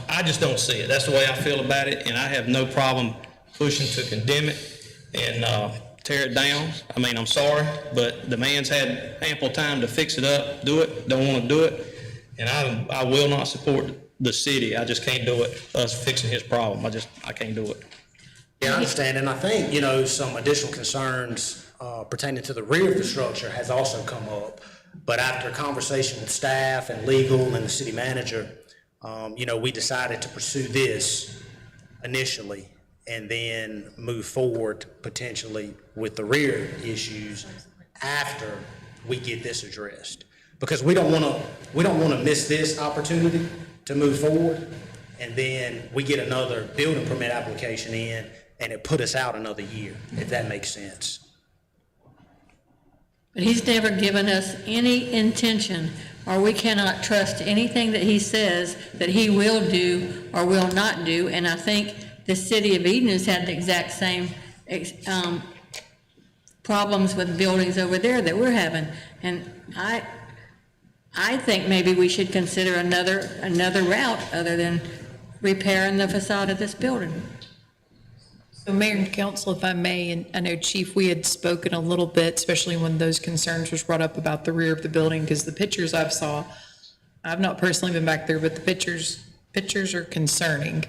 I just don't see it. That's the way I feel about it, and I have no problem pushing to condemn it and tear it down. I mean, I'm sorry, but the man's had ample time to fix it up, do it, don't want to do it, and I will not support the city. I just can't do it, us fixing his problem. I can't do it. Yeah, I understand, and I think, you know, some additional concerns pertaining to the rear of the structure has also come up, but after conversation with staff and legal and the city manager, you know, we decided to pursue this initially and then move forward potentially with the rear issues after we get this addressed. Because we don't wanna miss this opportunity to move forward, and then we get another building permit application in and it put us out another year, if that makes sense. But he's never given us any intention, or we cannot trust anything that he says that he will do or will not do. And I think the city of Eden has had the exact same problems with buildings over there that we're having. And I think maybe we should consider another route other than repairing the facade of this building. So Mayor and Council, if I may, and I know Chief, we had spoken a little bit, especially when those concerns was brought up about the rear of the building, because the pictures I've not personally been back there, but the pictures are concerning.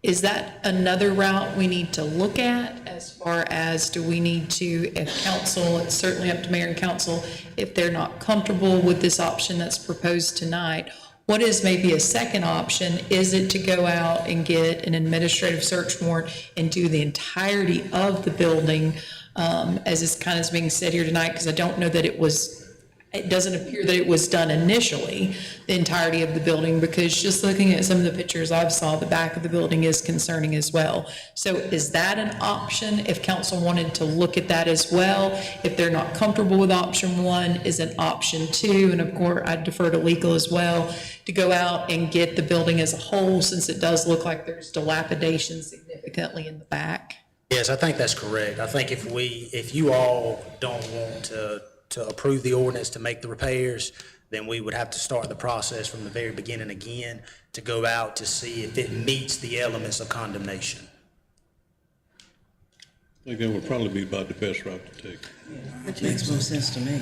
Is that another route we need to look at as far as do we need to, if council, it's certainly up to Mayor and Council, if they're not comfortable with this option that's proposed tonight, what is maybe a second option? Is it to go out and get an administrative search warrant and do the entirety of the building, as is kind of being said here tonight, because I don't know that it doesn't appear that it was done initially, the entirety of the building, because just looking at some of the pictures I've saw, the back of the building is concerning as well. So is that an option if council wanted to look at that as well? If they're not comfortable with option one, is an option two, and of course I defer to legal as well, to go out and get the building as a whole, since it does look like there's dilapidation significantly in the back? Yes, I think that's correct. I think if you all don't want to approve the ordinance to make the repairs, then we would have to start the process from the very beginning again to go out to see if it meets the elements of condemnation. I think that would probably be about the best route to take. Which makes more sense to me.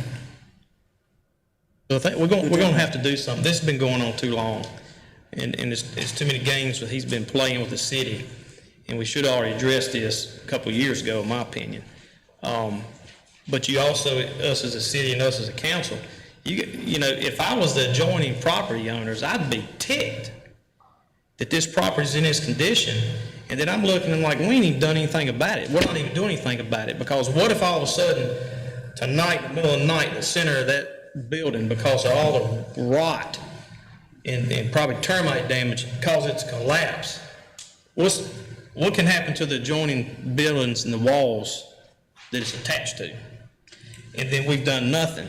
So I think we're gonna have to do something. This has been going on too long, and it's too many games that he's been playing with the city, and we should have already addressed this a couple of years ago, in my opinion. But you also, us as a city and us as a council, you know, if I was the adjoining property owners, I'd be ticked that this property's in this condition, and then I'm looking and like, we ain't even done anything about it. We're not even doing anything about it, because what if all of a sudden, tonight, in the middle of the night, the center of that building, because of all the rot and probably termite damage, cause it to collapse? What can happen to the adjoining buildings and the walls that it's attached to? And then we've done nothing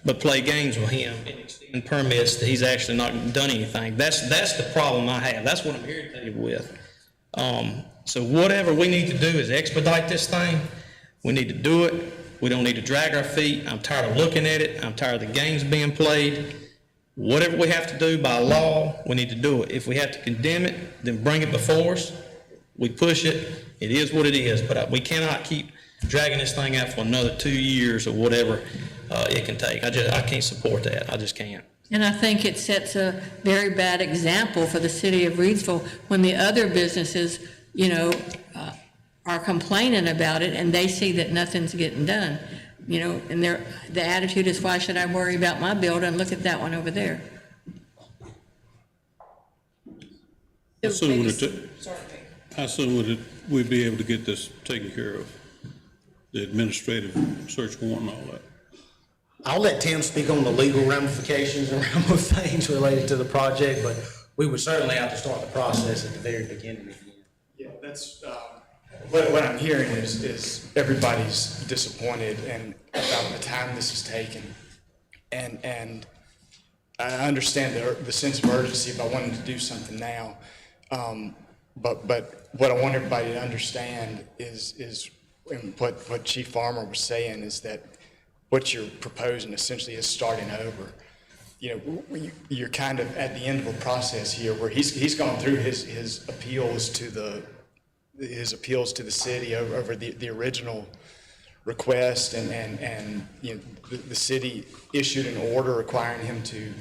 but play games with him and extend permits that he's actually not done anything. That's the problem I have. That's what I'm irritated with. So whatever we need to do is expedite this thing. We need to do it. We don't need to drag our feet. I'm tired of looking at it. I'm tired of the games being played. Whatever we have to do by law, we need to do it. If we have to condemn it, then bring it before us. We push it. It is what it is. But we cannot keep dragging this thing out for another 2 years or whatever it can take. I can't support that. I just can't. And I think it sets a very bad example for the city of Reidsville when the other businesses, you know, are complaining about it and they see that nothing's getting done. You know, and the attitude is, why should I worry about my building? Look at that one over there. How soon would we be able to get this taken care of? The administrative search warrant and all that? I'll let Tim speak on the legal ramifications around those things related to the project, but we would certainly have to start the process at the very beginning again. Yeah, that's, what I'm hearing is everybody's disappointed and about the time this has taken. And I understand the sense of urgency about wanting to do something now. But what I want everybody to understand is and what Chief Farmer was saying is that what you're proposing essentially is starting over. You know, you're kind of at the end of a process here where he's gone through his appeals to the city over the original request, and you know, the city issued an order requiring him to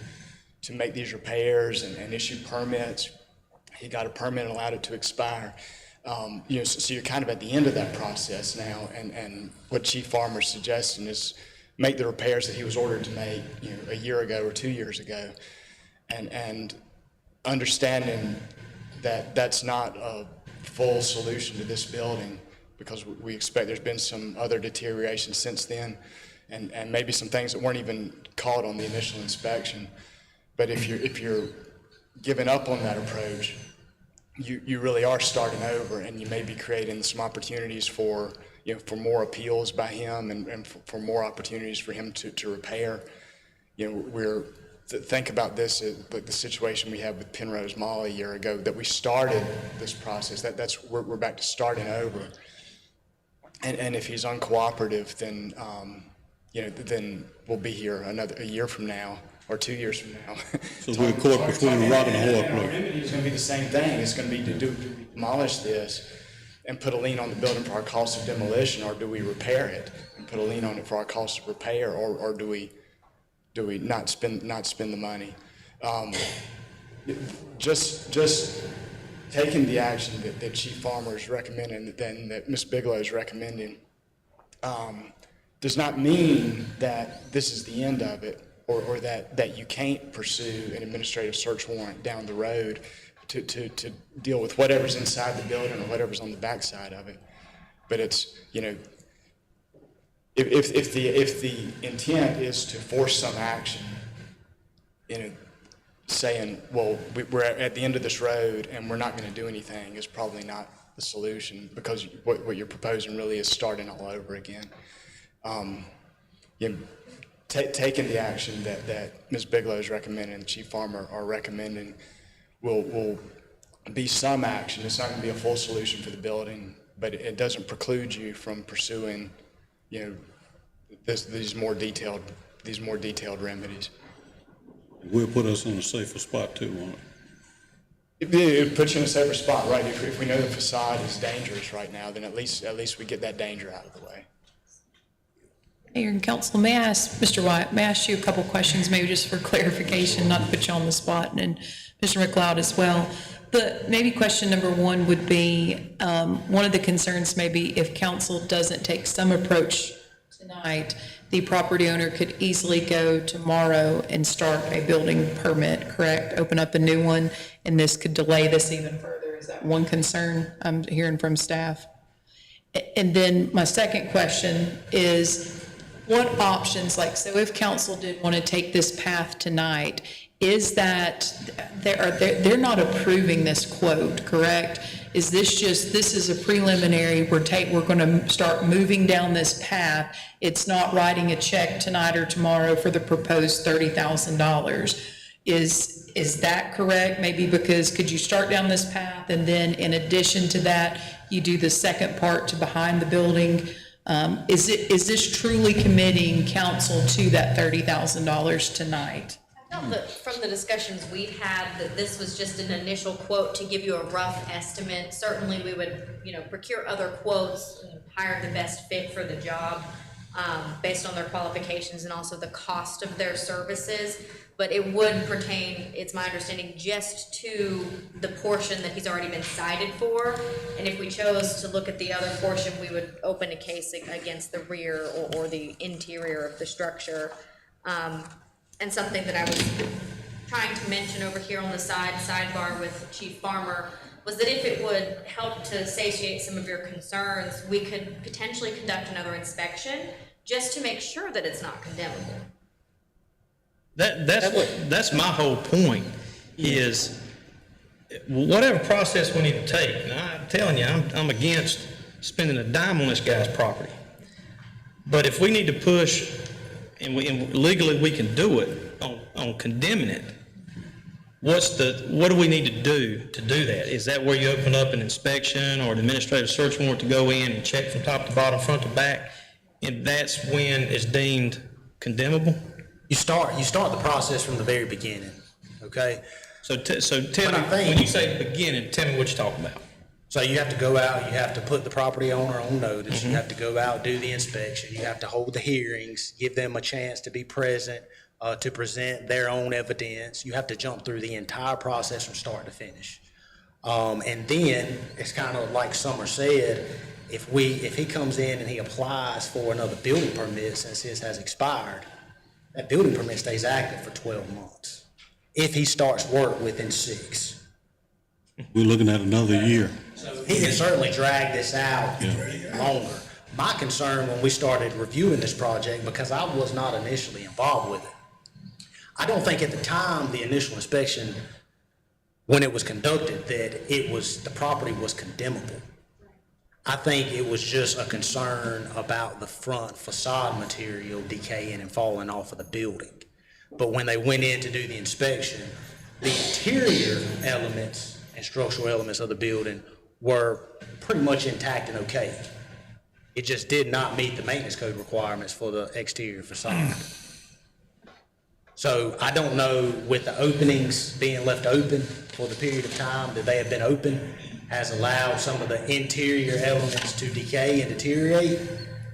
make these repairs and issue permits. He got a permit and allowed it to expire. You know, so you're kind of at the end of that process now, and what Chief Farmer's suggesting is make the repairs that he was ordered to make, you know, a year ago or 2 years ago, and understanding that that's not a full solution to this building, because we expect there's been some other deterioration since then, and maybe some things that weren't even caught on the initial inspection. But if you're giving up on that approach, you really are starting over, and you may be creating some opportunities for, you know, for more appeals by him and for more opportunities for him to repair. You know, think about this, like the situation we had with Penrose Mall a year ago, that we started this process. We're back to starting over. And if he's uncooperative, then you know, then we'll be here a year from now or 2 years from now. So we're caught between a rock and a hard Our place. remedy is going to be the same thing. It's going to be to demolish this and put a lien on the building for our cost of demolition, or do we repair it and put a lien on it for our cost of repair, or do we not spend the money? Just taking the action that Chief Farmer is recommending and that Ms. Bigelow is recommending does not mean that this is the end of it, or that you can't pursue an administrative search warrant down the road to deal with whatever's inside the building or whatever's on the backside of it. But it's, you know, if the intent is to force some action, you know, saying, well, we're at the end of this road and we're not going to do anything, is probably not the solution, because what you're proposing really is starting all over again. You know, taking the action that Ms. Bigelow is recommending and Chief Farmer are recommending will be some action. It's not going to be a full solution for the building, but it doesn't preclude you from pursuing, you know, these more detailed remedies. Will put us in a safer spot too, won't it? It puts you in a safer spot, right? If we know the facade is dangerous right now, then at least we get that danger out of the way. Mayor and council, may I ask, Mr. Wyatt, may I ask you a couple questions, maybe just for clarification, not to put you on the spot, and Mr. McLeod as well. But maybe question number one would be, one of the concerns maybe if council doesn't take some approach tonight, the property owner could easily go tomorrow and start a building permit, correct? Open up a new one, and this could delay this even further. Is that one concern I'm hearing from staff? And then my second question is, what options, like, so if council did want to take this path tonight, is that they're not approving this quote, correct? Is this is a preliminary, we're going to start moving down this path. It's not writing a check tonight or tomorrow for the proposed $30,000. Is that correct? Maybe because could you start down this path and then in addition to that, you do the second part to behind the building? Is this truly committing council to that $30,000 tonight? I felt that from the discussions we've had, that this was just an initial quote to give you a rough estimate. Certainly, we would, procure other quotes and hire the best fit for the job, based on their qualifications and also the cost of their services. But it would pertain, it's my understanding, just to the portion that he's already been cited for. And if we chose to look at the other portion, we would open a case against the rear or the interior of the structure. And something that I was trying to mention over here on the sidebar with Chief Farmer was that if it would help to satiate some of your concerns, we could potentially conduct another inspection just to make sure that it's not condemnable. That's my whole point, is whatever process we need to take. And I'm telling you, I'm against spending a dime on this guy's property. But if we need to push, and legally we can do it on condemning it, what do we need to do that? Is that where you open up an inspection or an administrative search warrant to go in and check from top to bottom, front to back, and that's when it's deemed condemnable? You start the process from the very beginning, okay? So tell me, when you say beginning, tell me what you're talking about. So you have to go out, you have to put the property owner on notice, you have to go out, do the inspection, you have to hold the hearings, give them a chance to be present, to present their own evidence. You have to jump through the entire process from start to finish. And then, it's kind of like Summer said, if he comes in and he applies for another building permit since his has expired, that building permit stays active for 12 months. If he starts work within 6. We're looking at another year. He can certainly drag this out longer. My concern when we started reviewing this project, because I was not initially involved with it, I don't think at the time the initial inspection, when it was conducted, that the property was condemnable. I think it was just a concern about the front facade material decaying and falling off of the building. But when they went in to do the inspection, the interior elements and structural elements of the building were pretty much intact and okay. It just did not meet the maintenance code requirements for the exterior facade. So I don't know, with the openings being left open for the period of time that they have been open, has allowed some of the interior elements to decay and deteriorate,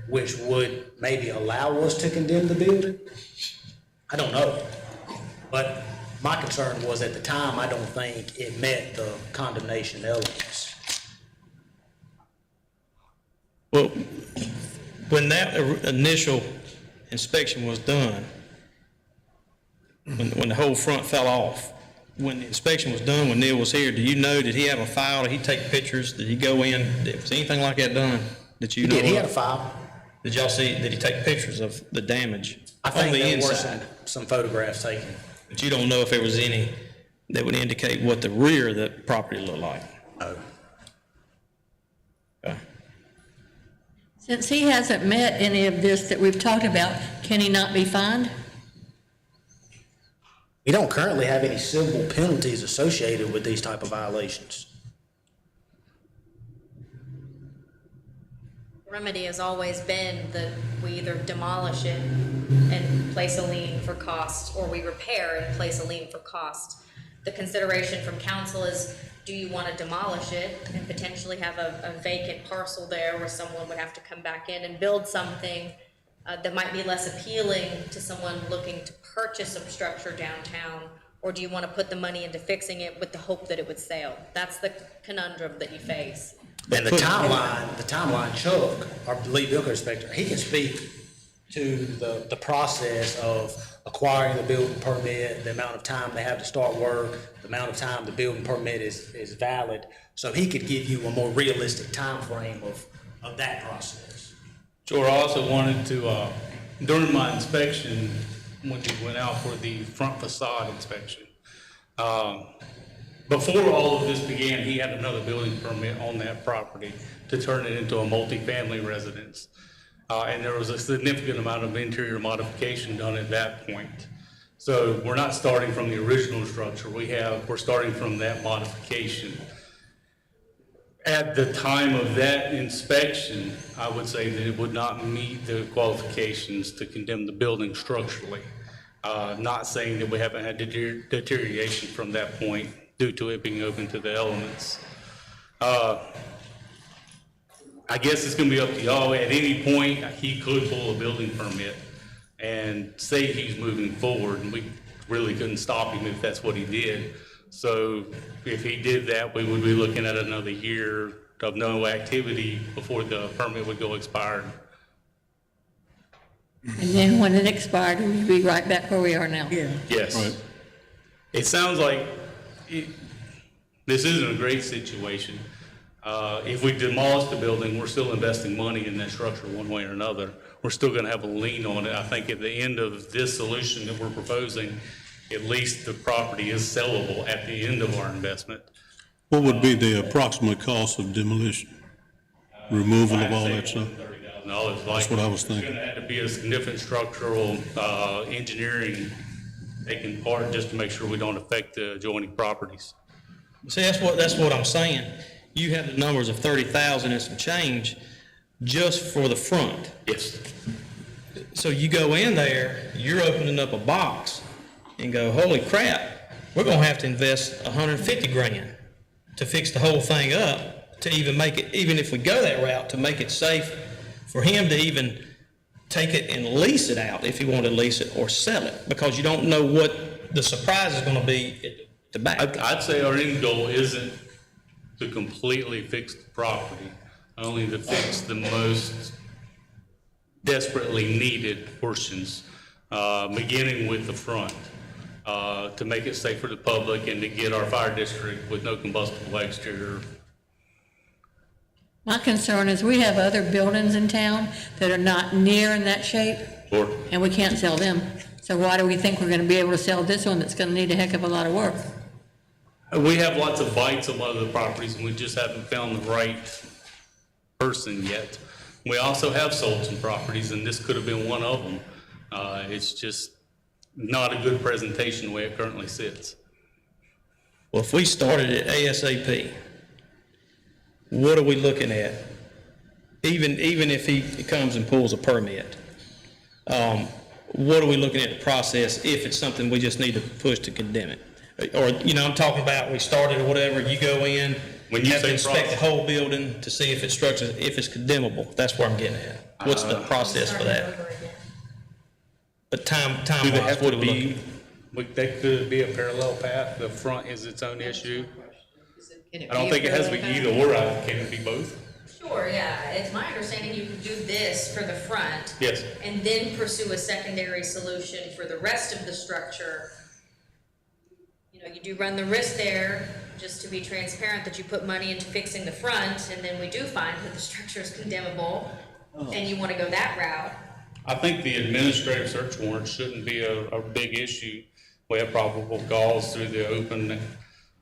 which would maybe allow us to condemn the building. I don't know. But my concern was at the time, I don't think it met the condemnation elements. Well, when that initial inspection was done, when the whole front fell off, when the inspection was done, when Neil was here, do you know, did he have a file? Did he take pictures? Did he go in? Was anything like that done that you know of? He had a file. Did y'all see, did he take pictures of the damage I on think the there inside? were some photographs taken. But you don't know if there was any that would indicate what the rear of the property looked like? No. Okay. Since he hasn't met any of this that we've talked about, can he not be fined? We don't currently have any civil penalties associated with these type of violations. The remedy has always been that we either demolish it and place a lien for cost, or we repair and place a lien for cost. the consideration from council is, do you want to demolish it and potentially have a vacant parcel there where someone would have to come back in and build something that might be less appealing to someone looking to purchase a structure downtown? Or do you want to put the money into fixing it with the hope that it would sell? That's the conundrum that you face. And the timeline, Chuck, our lead building inspector, he can speak to the process of acquiring the building permit, the amount of time they have to start work, the amount of time the building permit is valid. So he could give you a more realistic time frame of that process. Sure, I also wanted to, during my inspection, when we went out for the front facade inspection, before all of this began, he had another building permit on that property to turn it into a multifamily residence. And there was a significant amount of interior modification done at that point. So we're not starting from the original structure. We're starting from that modification. At the time of that inspection, I would say that it would not meet the qualifications to condemn the building structurally. Not saying that we haven't had deterioration from that point due to it being open to the elements. I guess it's gonna be up to y'all. At any point, he could pull a building permit and say he's moving forward, and we really couldn't stop him if that's what he did. So if he did that, we would be looking at another year of no activity before the permit would go expired. And then when it expired, we'd be right back where we are now. Yeah. Yes. Right. It sounds like this isn't a great situation. If we demolish the building, we're still investing money in that structure one way or another. We're still gonna have a lien on it. I think at the end of this solution that we're proposing, at least the property is sellable at the end of our investment. What would be the approximate cost of demolition? Removal of all that stuff? $30,000. That's what I was It's thinking. gonna have to be a significant structural, engineering taken part just to make sure we don't affect the adjoining properties. See, that's what I'm saying. You have the numbers of 30,000 and some change just for the front. Yes. So you go in there, you're opening up a box and go, holy crap, we're gonna have to invest 150 grand to fix the whole thing up, to even make it, even if we go that route, to make it safe for him to even take it and lease it out if he wanted to lease it or sell it, because you don't know what the surprise is gonna be at the back. I'd say our end goal isn't to completely fix the property, only to fix the most desperately needed portions, beginning with the front, to make it safe for the public and to get our fire district with no combustible exterior. My concern is we have other buildings in town that are not near in that shape, Or and we can't sell them. So why do we think we're gonna be able to sell this one that's gonna need a heck of a lot of work? we have lots of bites on one of the properties, and we just haven't found the right person yet. We also have sold some properties, and this could have been one of them. It's just not a good presentation the way it currently sits. Well, if we started at ASAP, what are we looking at? Even if he comes and pulls a permit, what are we looking at the process if it's something we just need to push to condemn it? Or, I'm talking about we started or whatever, you go in, When you have to say inspect the whole building to see if it's structured, if it's condemnable. That's where I'm getting at. What's the process for that? But Do they time-wise, have what to are we looking at? that could be a parallel path. The front is its own issue. I don't think it has to be either or. Can it be both? Sure, yeah. It's my understanding you can do this for the front. Yes. And then pursue a secondary solution for the rest of the structure. You do run the risk there, just to be transparent, that you put money into fixing the front, and then we do find that the structure is condemnable, and you want to go that route. I think the administrative search warrant shouldn't be a big issue. We have probable cause through the open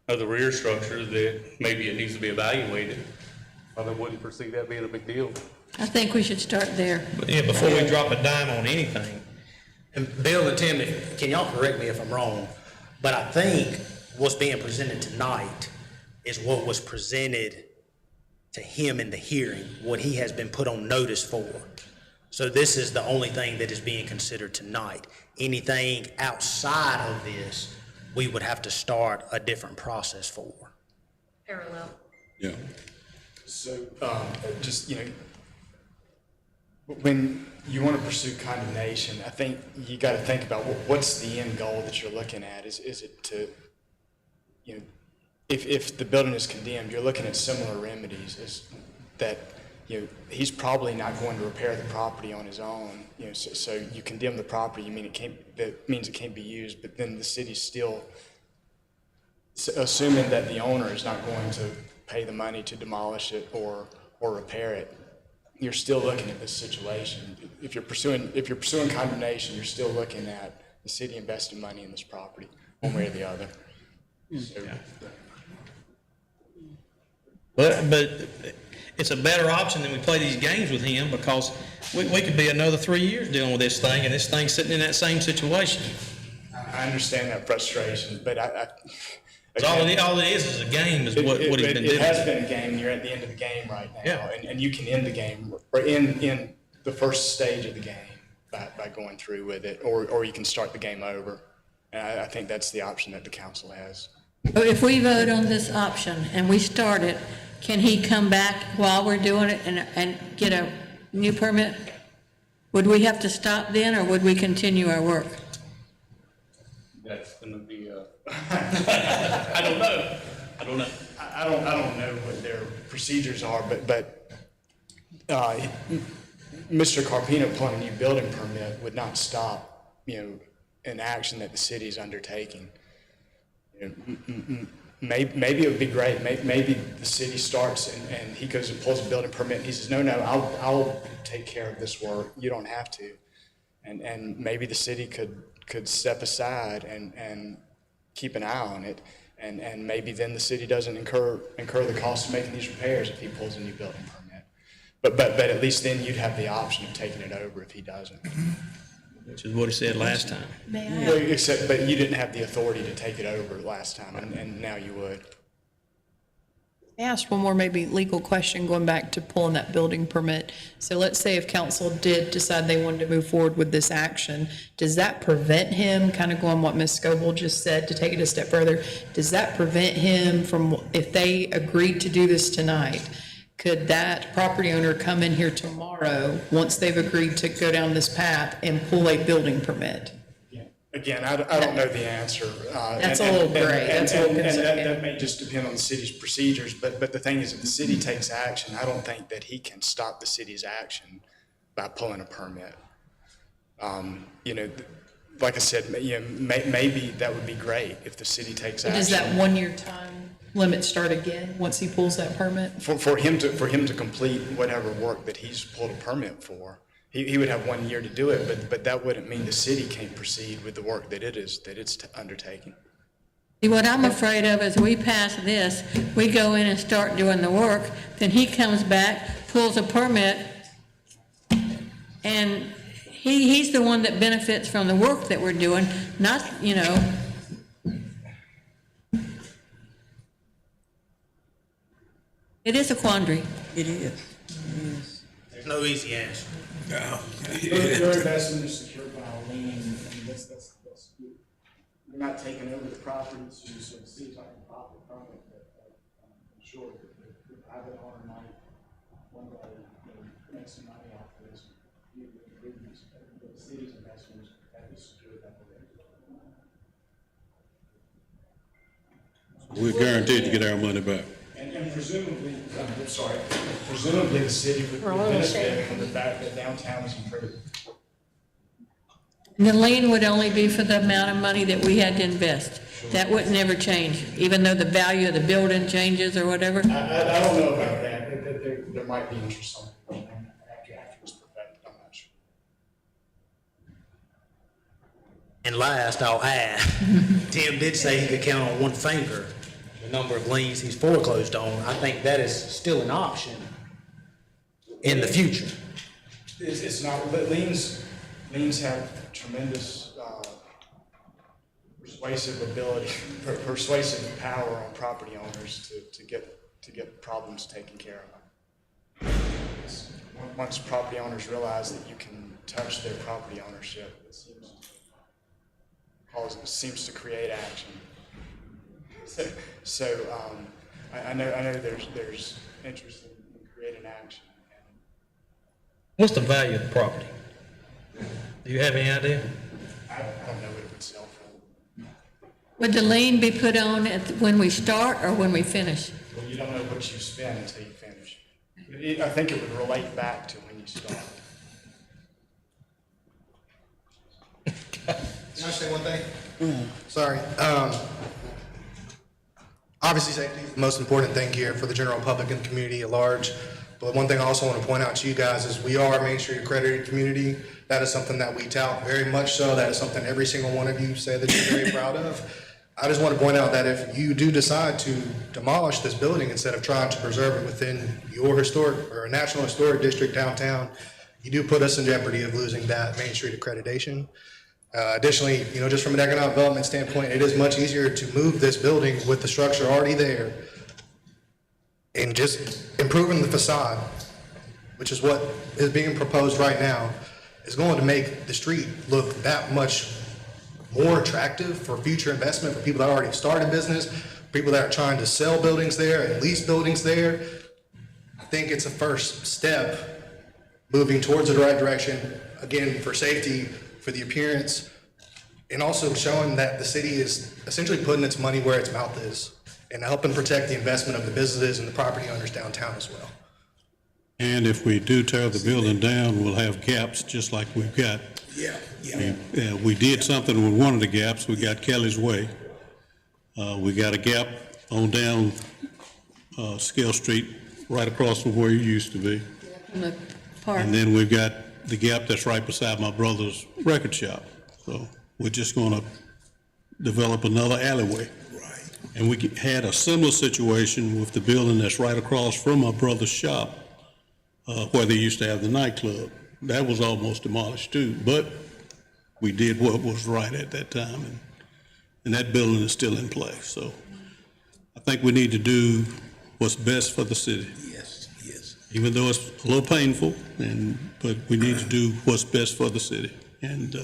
of the rear structure that maybe it needs to be evaluated. I wouldn't foresee that being a big deal. I think we should start there. But yeah, before we drop a dime on anything. And Bill and Tim, can y'all correct me if I'm wrong, but I think what's being presented tonight is what was presented to him in the hearing, what he has been put on notice for. So this is the only thing that is being considered tonight. Anything outside of this we would have to start a different process for. Parallel. Yeah. So, just, when you want to pursue condemnation, I think you got to think about what's the end goal that you're looking at? Is it to, if the building is condemned, you're looking at similar remedies is that, he's probably not going to repair the property on his own. So you condemn the property, that means it can't be used, but then the city's still assuming that the owner is not going to pay the money to demolish it or repair it. You're still looking at this situation. If you're pursuing condemnation, you're still looking at the city investing money in this property, one way or the other. So, But it's a better option than we play these games with him, because we could be another 3 years dealing with this thing, and this thing's sitting in that same situation. I understand that frustration, but all it is a game, is what he's been doing. It has been a game. You're at the end of the game right now, Yeah. and you can end the game or in the first stage of the game by going through with it, or you can start the game over. And I think that's the option that the council has. So if we vote on this option and we start it, can he come back while we're doing it and get a new permit? Would we have to stop then, or would we continue our work? That's gonna be, I don't know. I don't know what their procedures are, but Mr. Carpino pulling a new building permit would not stop, an action that the city's undertaking. Maybe it would be great. Maybe the city starts and he goes and pulls a building permit. And he says, no, I'll take care of this work. You don't have to. And maybe the city could step aside and keep an eye on it. And maybe then the city doesn't incur the cost of making these repairs if he pulls a new building permit. But at least then you'd have the option of taking it over if he doesn't. Which is what he said last time. Well, but you didn't have the authority to take it over last time, and now you would. May I ask one more maybe legal question going back to pulling that building permit? So let's say if council did decide they wanted to move forward with this action, does that prevent him, kind of going what Ms. Scoble just said, to take it a step further, does that prevent him from, if they agreed to do this tonight, could that property owner come in here tomorrow, once they've agreed to go down this path, and pull a building permit? Again, I don't know the answer. That's a little gray. That's a little concerning. That may just depend on the city's procedures, but the thing is, if the city takes action, I don't think that he can stop the city's action by pulling a permit. Like I said, maybe that would be great if the city takes action. Does that 1 year time limit start again once he pulls that permit? For him to complete whatever work that he's pulled a permit for, he would have 1 year to do it, but that wouldn't mean the city can't proceed with the work that it's undertaking. See, what I'm afraid of is we pass this, we go in and start doing the work, then he comes back, pulls a permit, and he's the one that benefits from the work that we're doing, not, It is a quandary. It is. There's no easy answer. No. Your investment is secured by a lien, and that's you're not taking over the property, so the city's not going to profit from it, but I'm sure the private owner might one day make some money off of this, but the city's investment is secured by the lien. We're guaranteed to get our money back. And presumably, presumably the city would benefit from the fact that downtown is improved. And the lien would only be for the amount of money that we had to invest. That would never change, even though the value of the building changes or whatever. I don't know about that. There might be interest on it after it's perfected. I'm not sure. And last, I'll add, Tim did say he could count on one finger the number of liens he's foreclosed on. I think that is still an option in the future. It's not, but liens have tremendous persuasive power on property owners to get problems taken care of. Once property owners realize that you can touch their property ownership, it seems to because it seems to create action. So I know there's interest in creating action. What's the value of the property? Do you have any idea? I don't know what it would sell for. Would the lien be put on when we start or when we finish? Well, you don't know what you spend until you finish. I think it would relate back to when you start. Can I say one thing? Sorry. Obviously, safety is the most important thing here for the general public and the community at large. But one thing I also want to point out to you guys is we are a Main Street accredited community. That is something that we tout very much so. That is something every single one of you say that you're very proud of. I just want to point out that if you do decide to demolish this building instead of trying to preserve it within your historic or National Historic District downtown, you do put us in jeopardy of losing that Main Street accreditation. Additionally, just from an economic development standpoint, it is much easier to move this building with the structure already there and just improving the facade, which is what is being proposed right now, is going to make the street look that much more attractive for future investment for people that already started business, people that are trying to sell buildings there and lease buildings there. I think it's a first step moving towards the right direction, again, for safety, for the appearance, and also showing that the city is essentially putting its money where its mouth is and helping protect the investment of the businesses and the property owners downtown as well. And if we do tear the building down, we'll have gaps just like we've got. We did something with one of the gaps. We got Kelly's Way. We got a gap on down Scale Street, right across from where you used to be. From the park. And then we've got the gap that's right beside my brother's record shop. So we're just gonna develop another alleyway. Right. And we had a similar situation with the building that's right across from my brother's shop, where they used to have the nightclub. That was almost demolished too, but we did what was right at that time, and that building is still in place. So I think we need to do what's best for the city. Yes, yes. Even though it's a little painful, but we need to do what's best for the city. And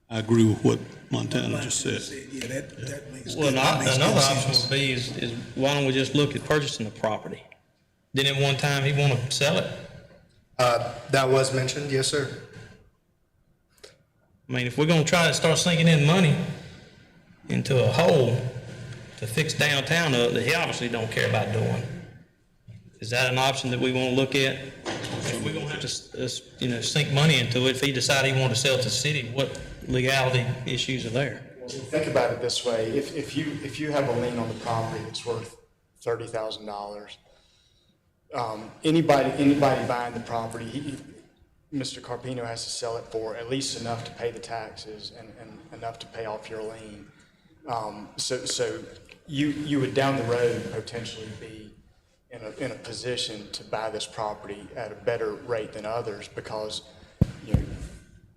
I agree with what Montana just said. Yeah, that makes Well, good- that makes another good option sense. would be is why don't we just look at purchasing the property? Didn't at one time he want to sell it? That was mentioned, yes, sir. I mean, if we're gonna try to start sinking in money into a hole to fix downtown up that he obviously don't care about doing, is that an option that we want to look at? If we're gonna have to, sink money into it, if he decided he wanted to sell it to the city, what legality issues are there? Well, think about it this way: if you have a lien on the property that's worth $30,000, anybody buying the property, Mr. Carpino has to sell it for at least enough to pay the taxes and enough to pay off your lien. So you would down the road potentially be in a position to buy this property at a better rate than others because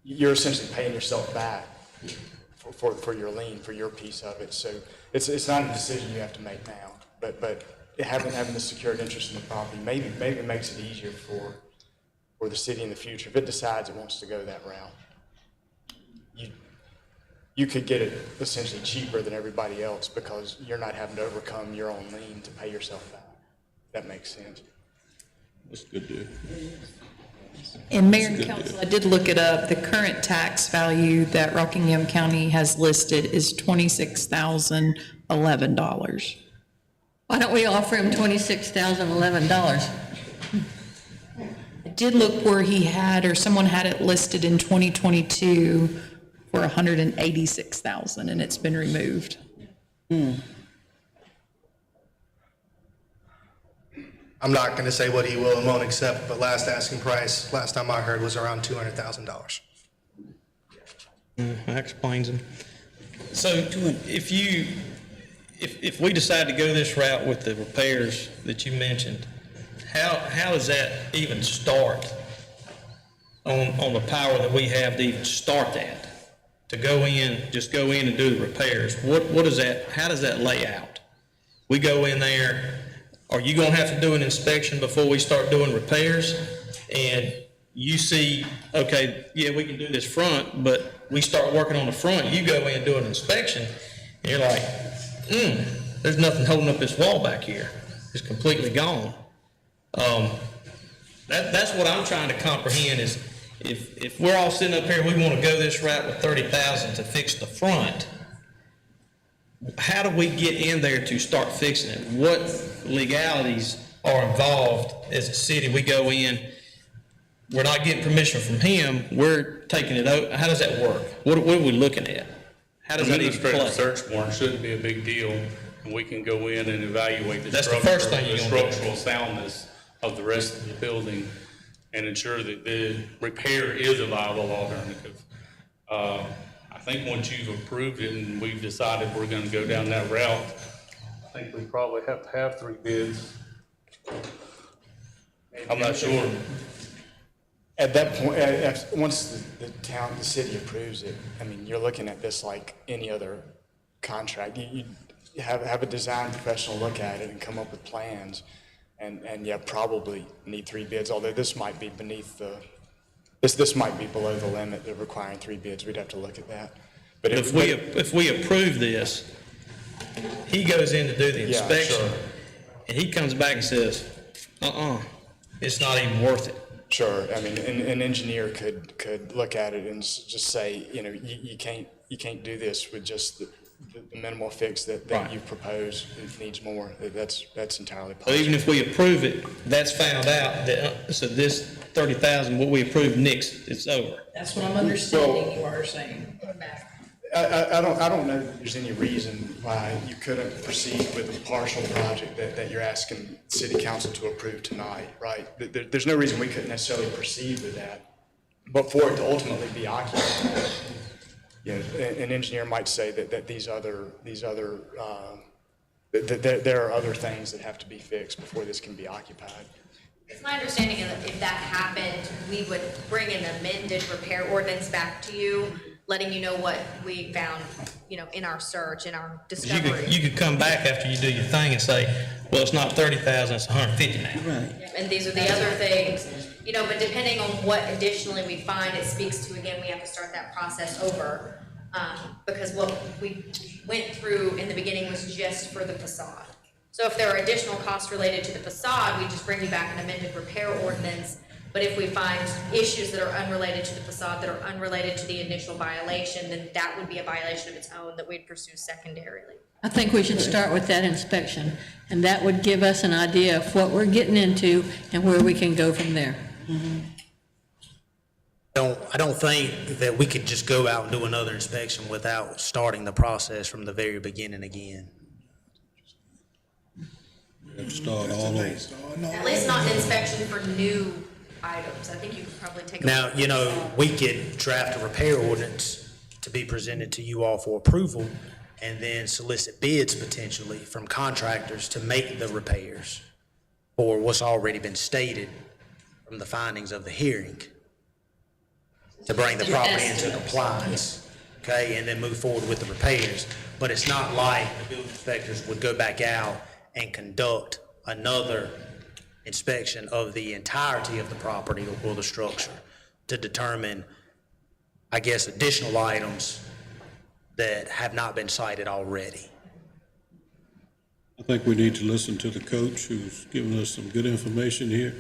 you're essentially paying yourself back for your lien, for your piece of it. So it's not a decision you have to make now, but having the secured interest in the property maybe it makes it easier for the city in the future if it decides it wants to go that route. You could get it essentially cheaper than everybody else because you're not having to overcome your own lien to pay yourself back. That makes sense. That's a good deal. And Mayor and Council, I did look it up. The current tax value that Rockingham County has listed is $26,011. Why don't we offer him $26,011? I did look where he had, or someone had it listed in 2022 for $186,000, and it's been removed. I'm not going to say what he will and won't accept, but last asking price, last time I heard, was around $200,000. That explains them. So if we decide to go this route with the repairs that you mentioned, how does that even start on the power that we have to even start that? To just go in and do the repairs. What is that? How does that lay out? We go in there, are you gonna have to do an inspection before we start doing repairs? And you see, okay, yeah, we can do this front, but we start working on the front, you go in and do an inspection, and you're like, there's nothing holding up this wall back here. It's completely gone. That's what I'm trying to comprehend is if we're all sitting up here, we want to go this route with 30,000 to fix the front, how do we get in there to start fixing it? What legalities are involved as a city? We go in, we're not getting permission from him, we're taking it out. How does that work? What are we looking at? How does that even play? Administrative search warrant shouldn't be a big deal, and we can go in and evaluate the That's the first thing you're gonna do. structural soundness of the rest of the building and ensure that the repair is a viable alternative. I think once you've approved it and we've decided we're gonna go down that route, I think we probably have to have 3 bids. I'm not sure. At that point, once the city approves it, I mean, you're looking at this like any other contract. You have a design professional look at it and come up with plans, and yeah, probably need 3 bids, although this might be beneath this might be below the limit of requiring 3 bids. We'd have to look at that. But if we approve this, he goes in to do the inspection, sure. and he comes back and says, it's not even worth it. Sure. I mean, an engineer could look at it and just say, you can't do this with just the minimal fix that Right. you propose. It needs more. That's entirely So possible. even if we approve it, that's found out that, so this 30,000, what we approve next, it's over. That's what I'm understanding you are saying. I don't know that there's any reason why you couldn't proceed with a partial project that you're asking city council to approve tonight, right? There's no reason we couldn't necessarily proceed with that, but for it to ultimately be occupied, an engineer might say that there are other things that have to be fixed before this can be occupied. It's my understanding that if that happened, we would bring an amended repair ordinance back to you, letting you know what we found, in our search, in our discovery. You could come back after you do your thing and say, well, it's not 30,000, it's 150 now. Right. And these are the other things, but depending on what additionally we find, it speaks to, again, we have to start that process over. Because what we went through in the beginning was just for the facade. So if there are additional costs related to the facade, we just bring you back an amended repair ordinance. But if we find issues that are unrelated to the facade, that are unrelated to the initial violation, then that would be a violation of its own that we'd pursue secondarily. I think we should start with that inspection, and that would give us an idea of what we're getting into and where we can go from there. I don't think that we could just go out and do another inspection without starting the process from the very beginning again. We have to start all over. At least not an inspection for new items. I think you could probably take a Now, look. we could draft a repair ordinance to be presented to you all for approval and then solicit bids potentially from contractors to make the repairs for what's already been stated from the findings of the hearing to bring the property into compliance, okay, and then move forward with the repairs. But it's not like the building inspectors would go back out and conduct another inspection of the entirety of the property or the structure to determine, I guess, additional items that have not been cited already. I think we need to listen to the coach who's given us some good information here.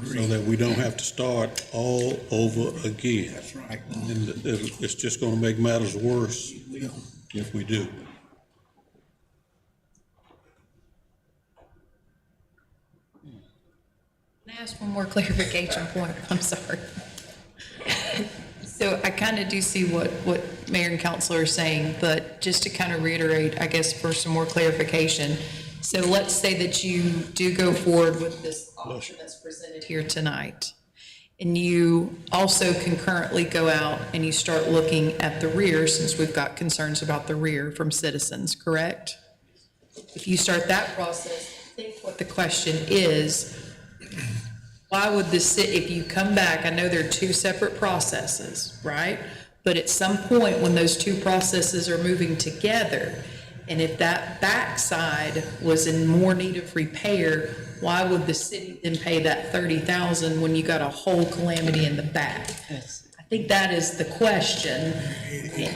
So that we don't have to start all over again. That's right. And it's just gonna make matters worse if we do. Can I ask one more clarification point? I'm sorry. So I kind of do see what Mayor and Council are saying, but just to kind of reiterate, I guess for some more clarification. So let's say that you do go forward with this option that's presented here tonight, and you also concurrently go out and you start looking at the rear, since we've got concerns about the rear from citizens, correct? If you start that process, I think what the question is, why would if you come back, I know there are 2 separate processes, right? But at some point when those 2 processes are moving together And if that backside was in more need of repair, why would the city then pay that $30,000 when you got a whole calamity in the back? I think that is the question.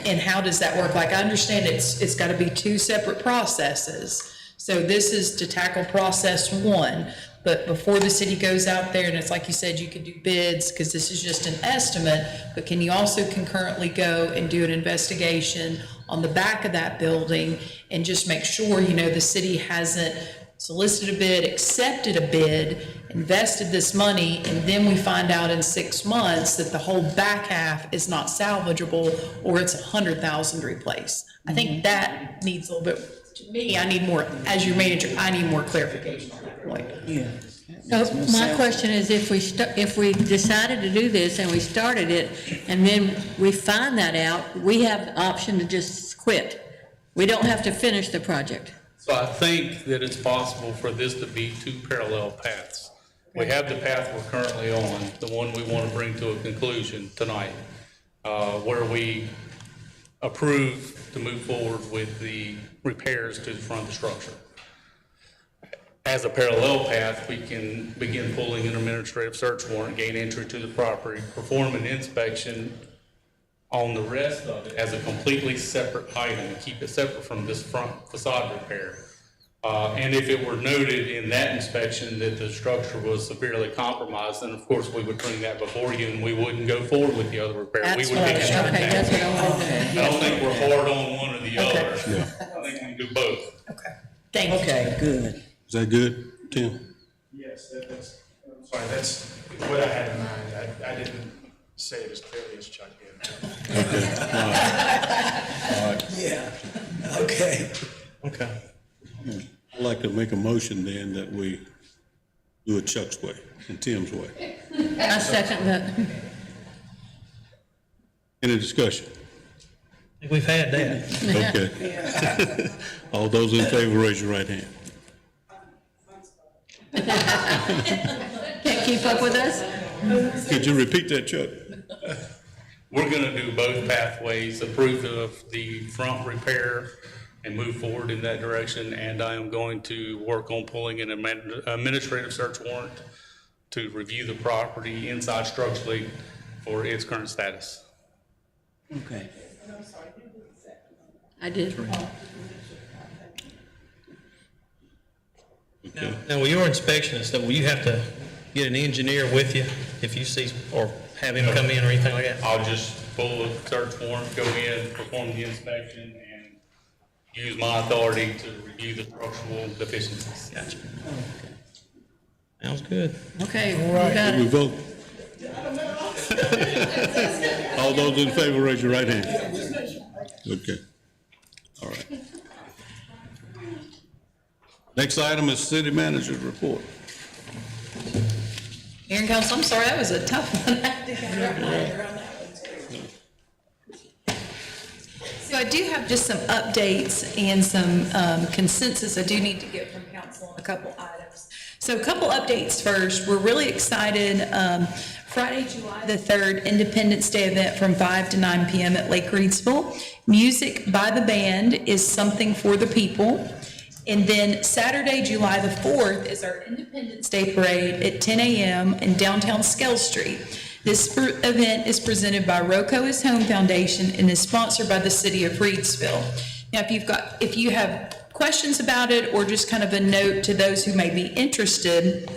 And how does that work? Like, I understand it's got to be two separate processes. So this is to tackle process one, but before the city goes out there, and it's like you said, you could do bids, because this is just an estimate, but can you also concurrently go and do an investigation on the back of that building and just make sure, the city hasn't solicited a bid, accepted a bid, invested this money, and then we find out in 6 months that the whole back half is not salvageable, or it's $100,000 to replace. I think that needs a little bit, to me, I need more, as your manager, I need more clarification on that point. Yeah. So my question is, if we decided to do this and we started it, and then we find that out, we have the option to just quit. We don't have to finish the project. So I think that it's possible for this to be two parallel paths. We have the path we're currently on, the one we want to bring to a conclusion tonight, where we approve to move forward with the repairs to the front of the structure. As a parallel path, we can begin pulling an administrative search warrant, gain entry to the property, perform an inspection on the rest of it as a completely separate item, and keep it separate from this front facade repair. And if it were noted in that inspection that the structure was severely compromised, then of course we would bring that before you, and we wouldn't go forward with the other repair. That's We would what get I- okay, that's what I wanted to- I don't think we're hard on one or the Okay. other. I think we can do both. Thank you. Okay, good. Is that good, Tim? Yes, that's, I'm sorry, that's what I had in mind. I didn't say it as clearly as Chuck did. Yeah, okay. Okay. I'd like to make a motion then that we do it Chuck's way and Tim's way. I second that. Any discussion? I think we've had that. Okay. All those in favor, raise your right hand. Can't keep up with us? Could you repeat that, Chuck? We're gonna do both pathways, approve of the front repair and move forward in that direction, and I am going to work on pulling an administrative search warrant to review the property inside structurally for its current status. Okay. I did. Now, with your inspection and stuff, will you have to get an engineer with you if you see, or have him come in or anything like that? I'll just pull a search warrant, go in, perform the inspection, and use my authority to review the structural deficiencies. Gotcha. Sounds good. Okay, we got We it. vote. All those in favor, raise your right hand. Okay. All right. Next item is city manager's report. Mayor and Council, I'm sorry, that was a tough one. So I do have just some updates and some consensus I do need to get from council on a couple items. So a couple updates first. We're really excited. Friday, July the 3rd, Independence Day event from 5 to 9 p.m. at Lake Reidsville. Music by the band is Something for the People. And then Saturday, July the 4th is our Independence Day Parade at 10 a.m. in downtown Scale Street. This event is presented by Rocco Is Home Foundation and is sponsored by the city of Reidsville. Now, if you have questions about it, or just kind of a note to those who may be interested,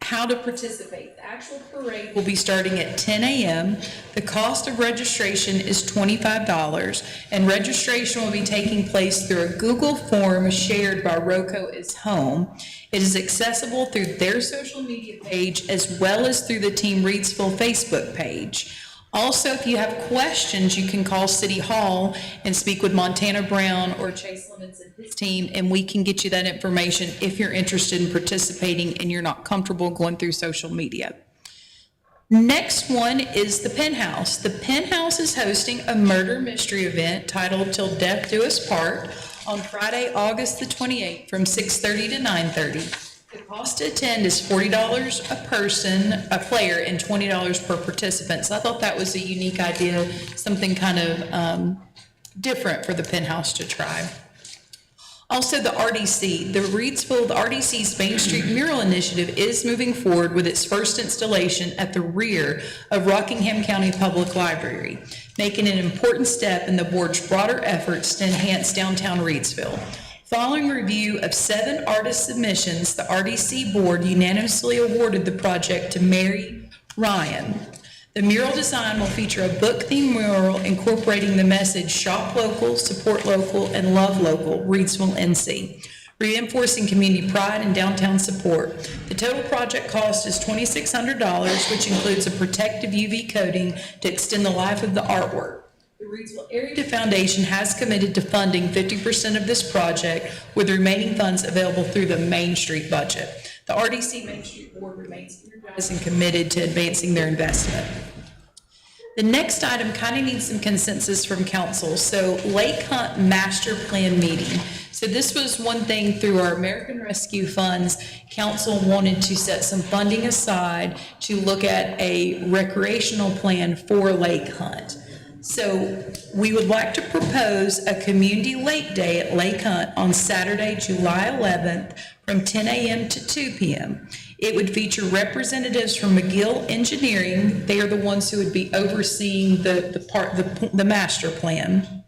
how to participate. The actual parade will be starting at 10 a.m. The cost of registration is $25, and registration will be taking place through a Google form shared by Rocco Is Home. It is accessible through their social media page as well as through the Team Reidsville Facebook page. Also, if you have questions, you can call City Hall and speak with Montana Brown or Chase Lemons and his team, and we can get you that information if you're interested in participating and you're not comfortable going through social media. Next one is the Penthouse. The Penthouse is hosting a murder mystery event titled Till Death Do Us Part on Friday, August the 28th from 6:30 to 9:30. The cost to attend is $40 a person, a player, and $20 per participant. So I thought that was a unique idea, something kind of different for the Penthouse to try. Also, the RDC, the RDC's Main Street Mural Initiative is moving forward with its first installation at the rear of Rockingham County Public Library, making an important step in the board's broader efforts to enhance downtown Reidsville. Following review of 7 artist submissions, the RDC board unanimously awarded the project to Mary Ryan. The mural design will feature a book-themed mural incorporating the message "Shop Local, Support Local, and Love Local, Reidsville, NC," reinforcing community pride and downtown support. The total project cost is $2,600, which includes a protective UV coating to extend the life of the artwork. The Reidsville Area Foundation has committed to funding 50% of this project, with the remaining funds available through the Main Street budget. The RDC Main Street Board remains energized and committed to advancing their investment. The next item kind of needs some consensus from council. So Lake Hunt Master Plan meeting. So this was one thing through our American Rescue Funds. Council wanted to set some funding aside to look at a recreational plan for Lake Hunt. So we would like to propose a community lake day at Lake Hunt on Saturday, July 11th from 10 a.m. to 2 p.m. It would feature representatives from McGill Engineering. They are the ones who would be overseeing the master plan.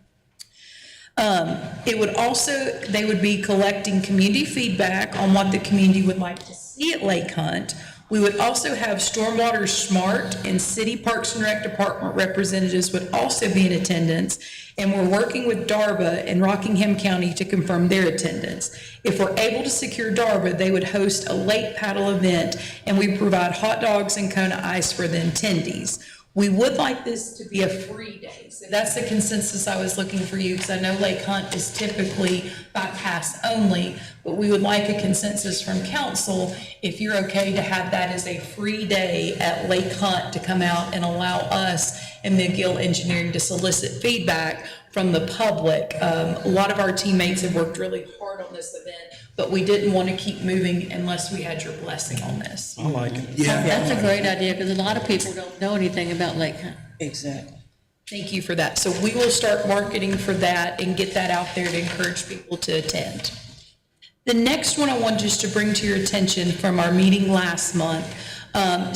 It would also, they would be collecting community feedback on what the community would like to see at Lake Hunt. We would also have Stormwater Smart and City Parks and Rec Department representatives would also be in attendance. And we're working with DARBA in Rockingham County to confirm their attendance. If we're able to secure DARBA, they would host a lake paddle event, and we provide hot dogs and Kona ice for the attendees. We would like this to be a free day. So that's the consensus I was looking for you, because I know Lake Hunt is typically by pass only, but we would like a consensus from council if you're okay to have that as a free day at Lake Hunt to come out and allow us and McGill Engineering to solicit feedback from the public. A lot of our teammates have worked really hard on this event, but we didn't want to keep moving unless we had your blessing on this. I like it. Yeah. That's a great idea, because a lot of people don't know anything about Lake Hunt. Exactly. Thank you for that. So we will start marketing for that and get that out there to encourage people to attend. The next one I want just to bring to your attention from our meeting last month.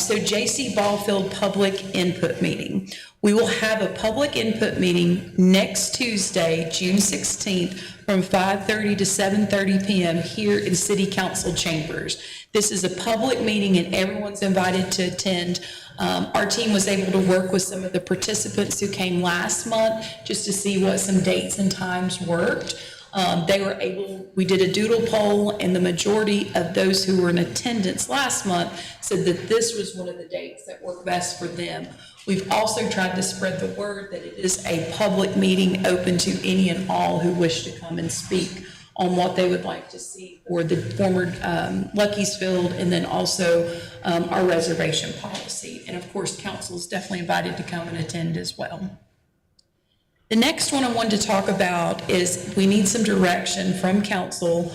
So J.C. Ballfield Public Input Meeting. We will have a public input meeting next Tuesday, June 16th, from 5:30 to 7:30 p.m. here in City Council chambers. This is a public meeting and everyone's invited to attend. Our team was able to work with some of the participants who came last month just to see what some dates and times worked. We did a doodle poll, and the majority of those who were in attendance last month said that this was one of the dates that worked best for them. We've also tried to spread the word that it is a public meeting open to any and all who wish to come and speak on what they would like to see for the former Lucky's Field, and then also our reservation policy. And of course, council is definitely invited to come and attend as well. The next one I wanted to talk about is we need some direction from council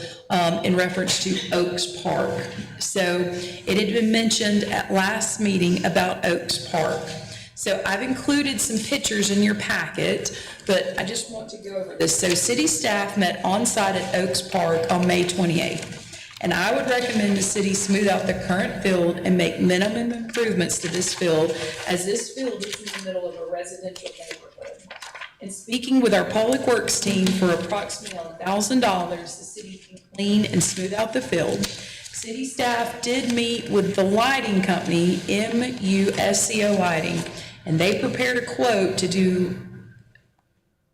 in reference to Oaks Park. So it had been mentioned at last meeting about Oaks Park. So I've included some pictures in your packet, but I just want to go over this. So city staff met on site at Oaks Park on May 28th. And I would recommend the city smooth out the current field and make minimum improvements to this field, as this field is in the middle of a residential neighborhood. And speaking with our Public Works team, for approximately $1,000, the city can clean and smooth out the field. City staff did meet with the lighting company, MUSCO Lighting, and they prepared a quote to do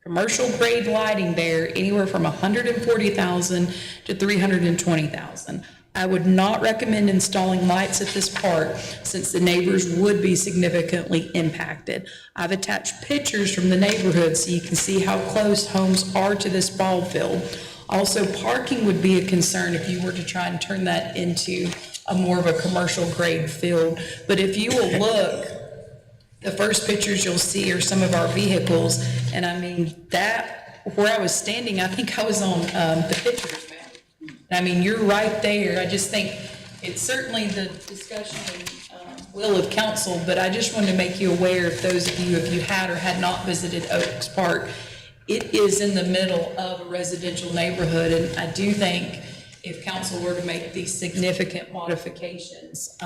commercial grade lighting there, anywhere from $140,000 to $320,000. I would not recommend installing lights at this park, since the neighbors would be significantly impacted. I've attached pictures from the neighborhood so you can see how close homes are to this ball field. Also, parking would be a concern if you were to try and turn that into a more of a commercial grade field. But if you will look, the first pictures you'll see are some of our vehicles. And I mean, that, where I was standing, I think I was on the pictures, man. I mean, you're right there. I just think it's certainly the discussion and will of council, but I just wanted to make you aware, if those of you, if you had or had not visited Oaks Park, it is in the middle of a residential neighborhood, and I do think if council were to make these significant modifications,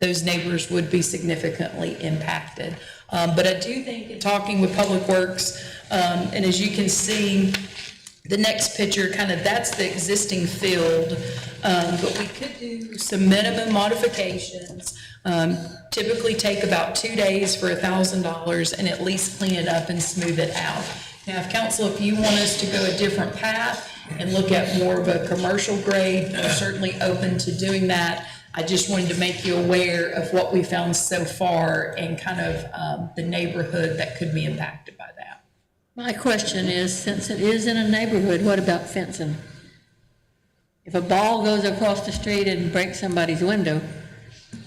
those neighbors would be significantly impacted. But I do think in talking with Public Works, and as you can see, the next picture, kind of, that's the existing field, but we could do some minimum modifications, typically take about 2 days for $1,000 and at least clean it up and smooth it out. Now, if council, if you want us to go a different path and look at more of a commercial grade, we're certainly open to doing that. I just wanted to make you aware of what we found so far and kind of the neighborhood that could be impacted by that. My question is, since it is in a neighborhood, what about fencing? If a ball goes across the street and breaks somebody's window,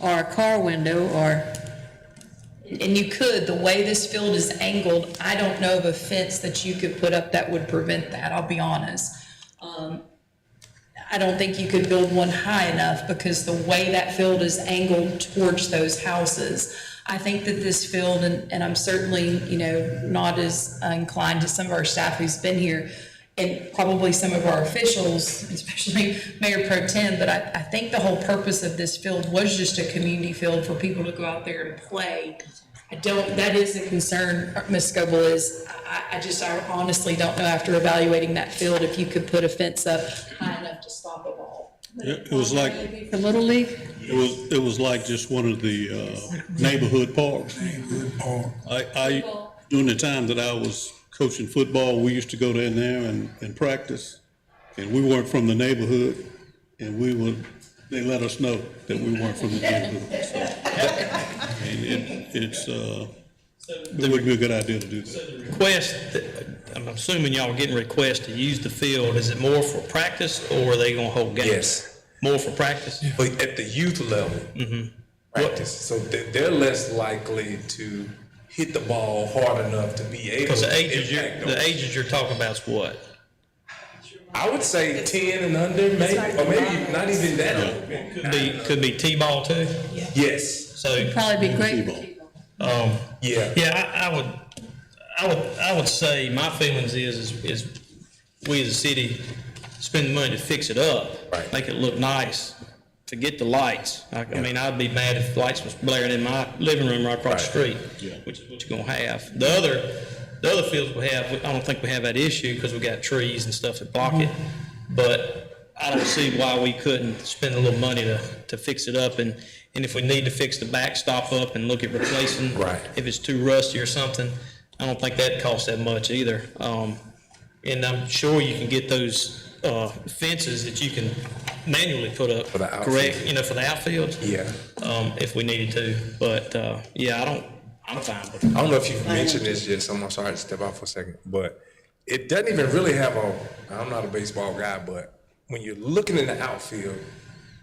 or a car window, or... And you could, the way this field is angled, I don't know of a fence that you could put up that would prevent that, I'll be honest. I don't think you could build one high enough because the way that field is angled towards those houses. I think that this field, and I'm certainly, not as inclined as some of our staff who's been here, and probably some of our officials, especially Mayor Pro Tem, but I think the whole purpose of this field was just a community field for people to go out there and play. That is a concern, Ms. Scoble, is I honestly don't know after evaluating that field if you could put a fence up high enough to stop a ball. It was like, The Little League? it was like just one of the neighborhood parks. During the time that I was coaching football, we used to go in there and practice, and we weren't from the neighborhood, and they let us know that we weren't from the neighborhood. So, it would be a good idea to do that. So the request, I'm assuming y'all are getting requests to use the field, is it more for practice, or are they gonna hold games? Yes. More for practice? But at the youth level, practice, so they're less likely to hit the ball hard enough to be able Because to the ages you're talking about is what? I would say 10 and under, maybe, or maybe not even that. Could be T-ball too? Yes. So. It'd probably be great for people. I would say my feelings is we as a city spend the money to fix it up, make it look nice, forget the lights. I mean, I'd be mad if lights was blaring in my living room right across the street, which is what you're gonna have. The other fields we have, I don't think we have that issue because we got trees and stuff that block it. But I don't see why we couldn't spend a little money to fix it up, and if we need to fix the backstop up and look at replacing, if it's too rusty or something, I don't think that costs that much either. And I'm sure you can get those fences that you can manually put up, correct? For the outfield. Yeah. If we needed to, but I'm fine with it. I don't know if you've mentioned this yet, so I'm sorry to step out for a second, but it doesn't even really have I'm not a baseball guy, but when you're looking in the outfield,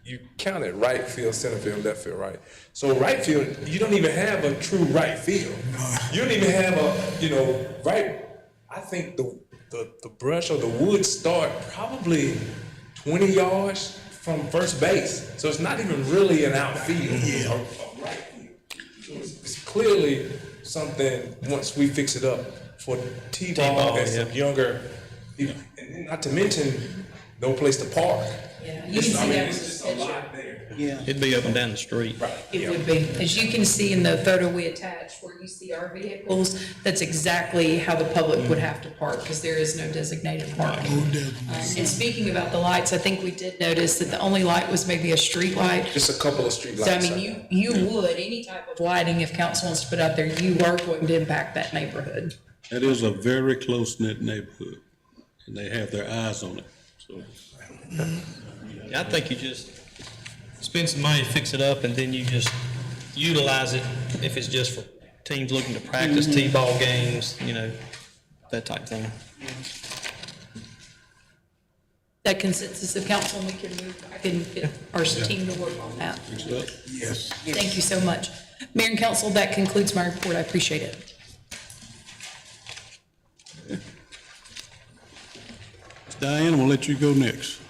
you counted right field, center field, left field, right? So right field, you don't even have a true right field. You don't even have right. I think the brush or the wood start probably 20 yards from first base. So it's not even really an outfield. A right field. It's clearly something, once we fix it up for T-ball and some younger, and not to mention, no place to park. Yeah, you can see that with it's just a lot there. Yeah. It'd be up and down the street. It would be. As you can see in the photo we attached where you see our vehicles, that's exactly how the public would have to park because there is no designated parking. And speaking about the lights, I think we did notice that the only light was maybe a street light. Just a couple of street So I lights. mean, you would, any type of lighting, if council wants to put out there, you are going to impact that neighborhood. That is a very close-knit neighborhood, and they have their eyes on it, so. I think you just spend some money to fix it up, and then you just utilize it if it's just for teams looking to practice T-ball games, that type thing. That consensus of council, and we can move, I can get our team to work on that. Yes. Thank you so much. Mayor and council, that concludes my report. I appreciate it. Diane, I'm gonna let you go next.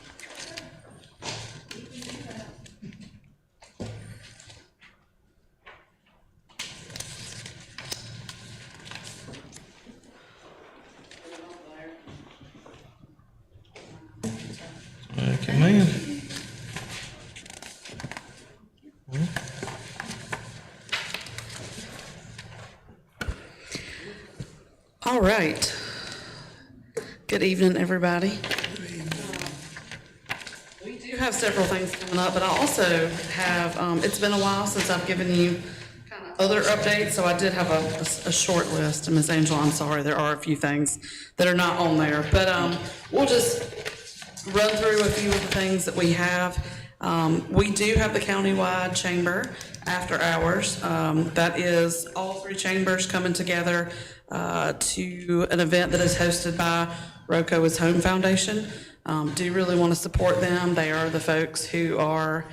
right. Good evening, everybody. We do have several things coming up, but I also have, it's been a while since I've given you kind of other updates, so I did have a short list. And Ms. Angela, I'm sorry, there are a few things that are not on there, but we'll just run through a few of the things that we have. We do have the countywide chamber after hours. That is all three chambers coming together to an event that is hosted by Rocco is Home Foundation. Do really want to support them. They are the folks who are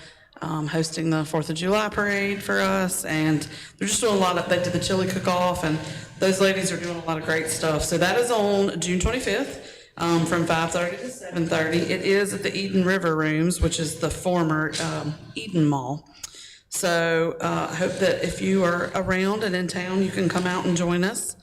hosting the 4th of July parade for us, and they're just doing a lot of, they did the chili cook-off, and those ladies are doing a lot of great stuff. So that is on June 25th. From 5:30 to 7:30. It is at the Eden River Rooms, which is the former Eden Mall. So I hope that if you are around and in town, you can come out and join us.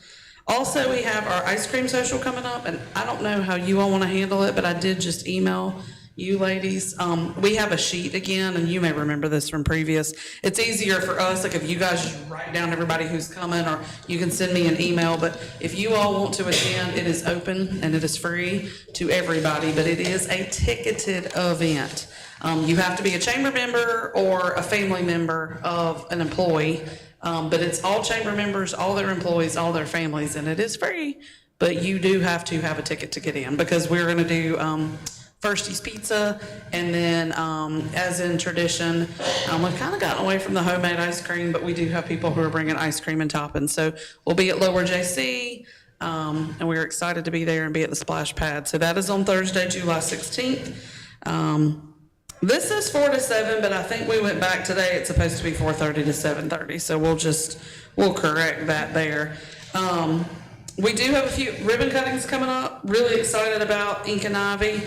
Also, we have our ice cream social coming up, and I don't know how you all want to handle it, but I did just email you ladies. We have a sheet again, and you may remember this from previous. It's easier for us, like if you guys just write down everybody who's coming, or you can send me an email, but if you all want to attend, it is open and it is free to everybody, but it is a ticketed event. You have to be a chamber member or a family member of an employee, but it's all chamber members, all their employees, all their families, and it is free, but you do have to have a ticket to get in, because we're gonna do Firsty's Pizza, and then as in tradition, we've kind of gotten away from the homemade ice cream, but we do have people who are bringing ice cream and toppings. So we'll be at Lower JC, and we're excited to be there and be at the Splash Pad. So that is on Thursday, July 16th. This is 4 to 7, but I think we went back today. It's supposed to be 4:30 to 7:30, so we'll correct that there. We do have a few ribbon cuttings coming up. Really excited about Ink and Ivy.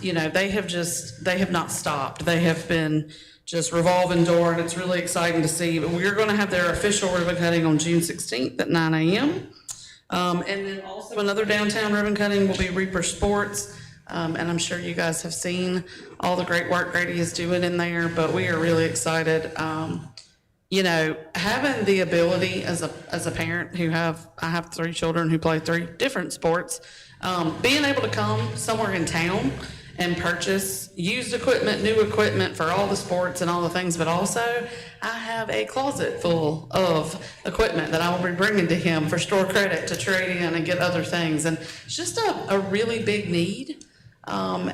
You know, they have not stopped. They have been just revolving door, and it's really exciting to see. But we're going to have their official ribbon cutting on June 16th at 9 a.m. And then also another downtown ribbon cutting will be Reaper Sports. And I'm sure you guys have seen all the great work Grady is doing in there, but we are really excited. You know, having the ability as a parent I have 3 children who play 3 different sports, being able to come somewhere in town and purchase used equipment, new equipment for all the sports and all the things, but also I have a closet full of equipment that I will be bringing to him for store credit to trade in and get other things. And it's just a really big need.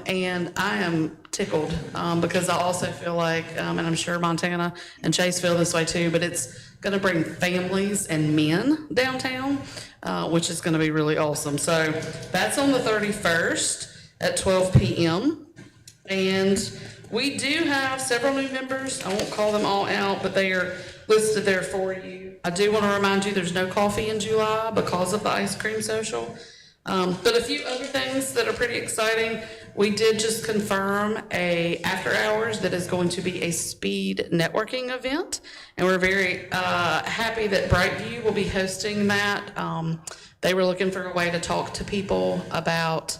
And I am tickled because I also feel like, and I'm sure Montana and Chase feel this way too, but it's going to bring families and men downtown, which is going to be really awesome. So that's on the 31st at 12 p.m. And we do have several new members. I won't call them all out, but they are listed there for you. I do want to remind you there's no coffee in July because of the ice cream social. But a few other things that are pretty exciting. We did just confirm a after hours that is going to be a speed networking event, and we're very happy that Brightview will be hosting that. They were looking for a way to talk to people about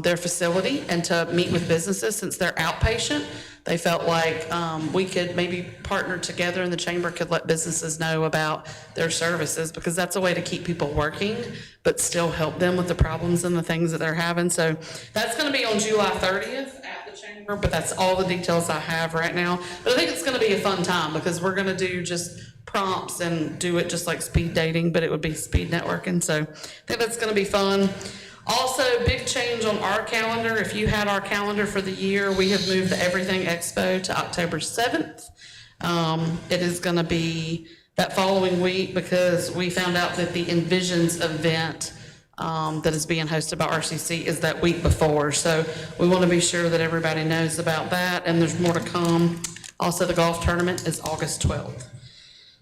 their facility and to meet with businesses since they're outpatient. They felt like we could maybe partner together and the chamber could let businesses know about their services, because that's a way to keep people working but still help them with the problems and the things that they're having. So that's going to be on July 30th at the chamber, but that's all the details I have right now. But I think it's going to be a fun time because we're going to do just prompts and do it just like speed dating, but it would be speed networking. So I think that's going to be fun. Also, big change on our calendar. If you had our calendar for the year, we have moved the Everything Expo to October 7th. It is going to be that following week because we found out that the Envisions event that is being hosted by RCC is that week before. So we want to be sure that everybody knows about that, and there's more to come. Also, the golf tournament is August 12th.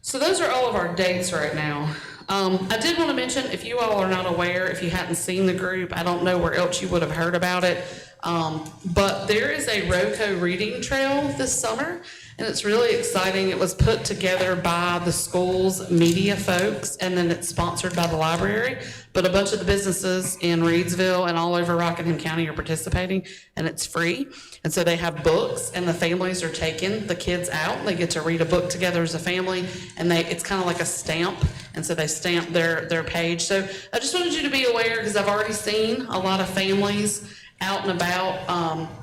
So those are all of our dates right now. I did want to mention, if you all are not aware, if you hadn't seen the group, I don't know where else you would have heard about it. But there is a ROCO reading trail this summer, and it's really exciting. It was put together by the school's media folks, and then it's sponsored by the library. But a bunch of the businesses in Reidsville and all over Rockingham County are participating, and it's free. And so they have books, and the families are taking the kids out. They get to read a book together as a family, and it's kind of like a stamp, and so they stamp their page. So I just wanted you to be aware, because I've already seen a lot of families out and about.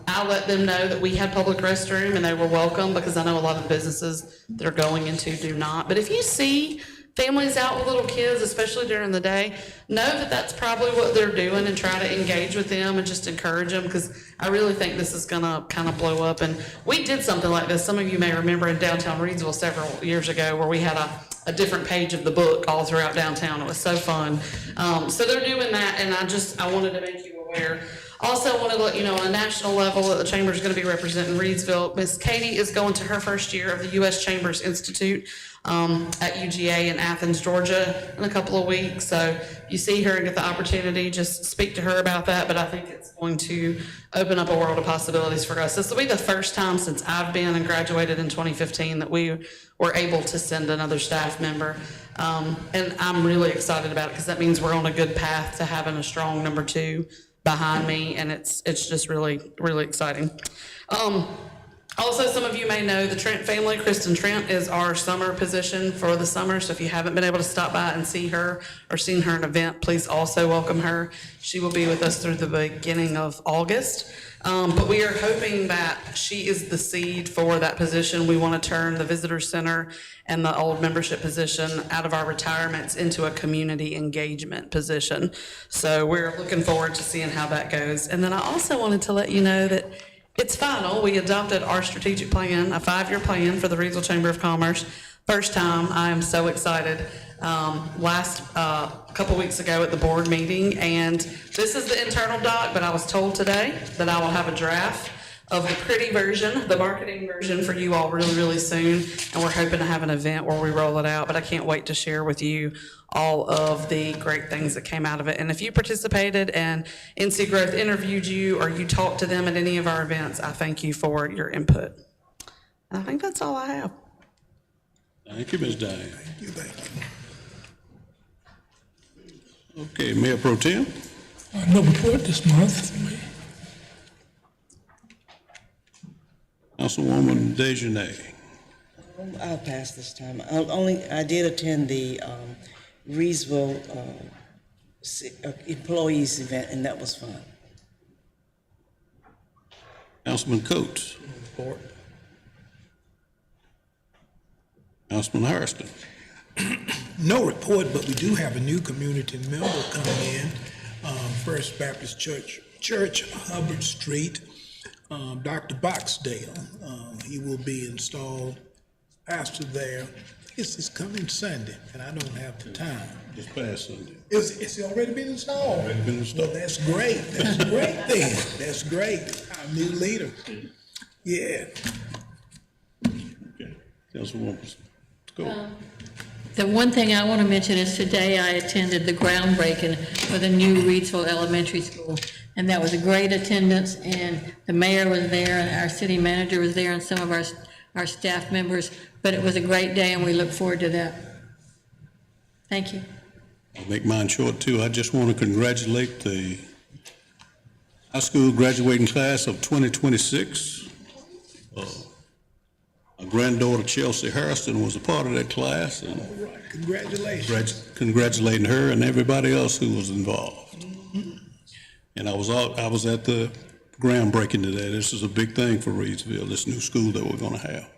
I let them know that we had public restroom and they were welcome, because I know a lot of the businesses they're going into do not. But if you see families out with little kids, especially during the day, know that that's probably what they're doing, and try to engage with them and just encourage them, because I really think this is gonna kind of blow up. And we did something like this, some of you may remember, in downtown Reidsville several years ago, where we had a different page of the book all throughout downtown. It was so fun. So they're doing that, and I wanted to make you aware. Also, I want to let you know, on a national level, that the Chamber is going to be representing Reidsville. Miss Katie is going to her first year of the U.S. Chambers Institute at UGA in Athens, Georgia, in a couple of weeks. So you see her and get the opportunity, just speak to her about that. But I think it's going to open up a world of possibilities for us. This will be the first time since I've been and graduated in 2015 that we were able to send another staff member. And I'm really excited about it, because that means we're on a good path to having a strong number 2 behind me, and it's just really, really exciting. Also, some of you may know the Trent family. Kristen Trent is our summer position for the summer, so if you haven't been able to stop by and see her or seen her at an event, please also welcome her. She will be with us through the beginning of August. But we are hoping that she is the seed for that position. We want to turn the visitor center and the old membership position out of our retirements into a community engagement position. So we're looking forward to seeing how that goes. And then I also wanted to let you know that it's final. We adopted our strategic plan, a 5-year plan for the Reidsville Chamber of Commerce. First time. I am so excited. Last couple weeks ago at the board meeting, and this is the internal doc, but I was told today that I will have a draft of the pretty version, the marketing version, for you all really, really soon, and we're hoping to have an event where we roll it out, but I can't wait to share with you all of the great things that came out of it. And if you participated and NC Growth interviewed you, or you talked to them at any of our events, I thank you for your input. And I think that's all I have. Thank you, Ms. Diane. Thank you. Okay, Mayor Pro Tem. No report this month for me. Councilwoman Dejanay. I'll pass this time. I did attend the Reidsville employees event, and that was fun. Councilman Coates. Councilman Hairston. No report, but we do have a new community member coming in. First Baptist Church, Hubbard Street, Dr. Boxdale. He will be installed pastor there. It's coming Sunday, and I don't have the time. This past Sunday. It's already been installed? Already been installed. Well, that's great. That's a great thing. That's great. Our new leader. Yeah. Okay. Councilwoman, let's go. The one thing I want to mention is today I attended the groundbreaking for the new Reidsville Elementary School, and that was a great attendance, and the mayor was there, and our city manager was there, and some of our staff members, but it was a great day, and we look forward to that. Thank you. I'll make mine short, too. I just want to congratulate the high school graduating class of 2026. My granddaughter, Chelsea Hairston, was a part of that class, and Congratulations. congratulating her and everybody else who was involved. And I was at the groundbreaking today. This is a big thing for Reidsville, this new school that we're going to have.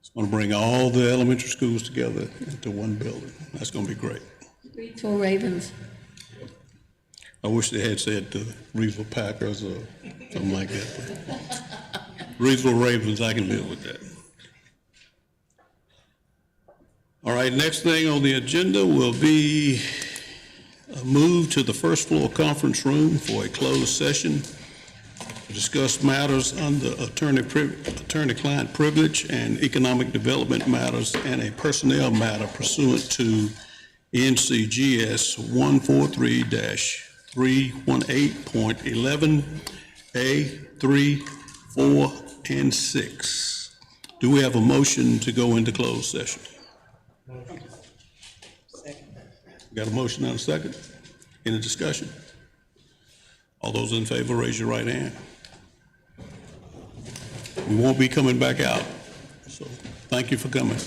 It's going to bring all the elementary schools together into one building. That's going to be great. Reidsville Ravens. I wish they had said the Reidsville Packers or something like that. Reidsville Ravens, I can live with that. All right, next thing on the agenda will be a move to the first floor conference room for a closed session to discuss matters under attorney-client privilege and economic development matters and a personnel matter pursuant to NCGS 143-318.11 A, 3, 4, and 6. Do we have a motion to go into closed session? Got a motion and a second? Any discussion? All those in favor, raise your right hand. We won't be coming back out, so thank you for coming.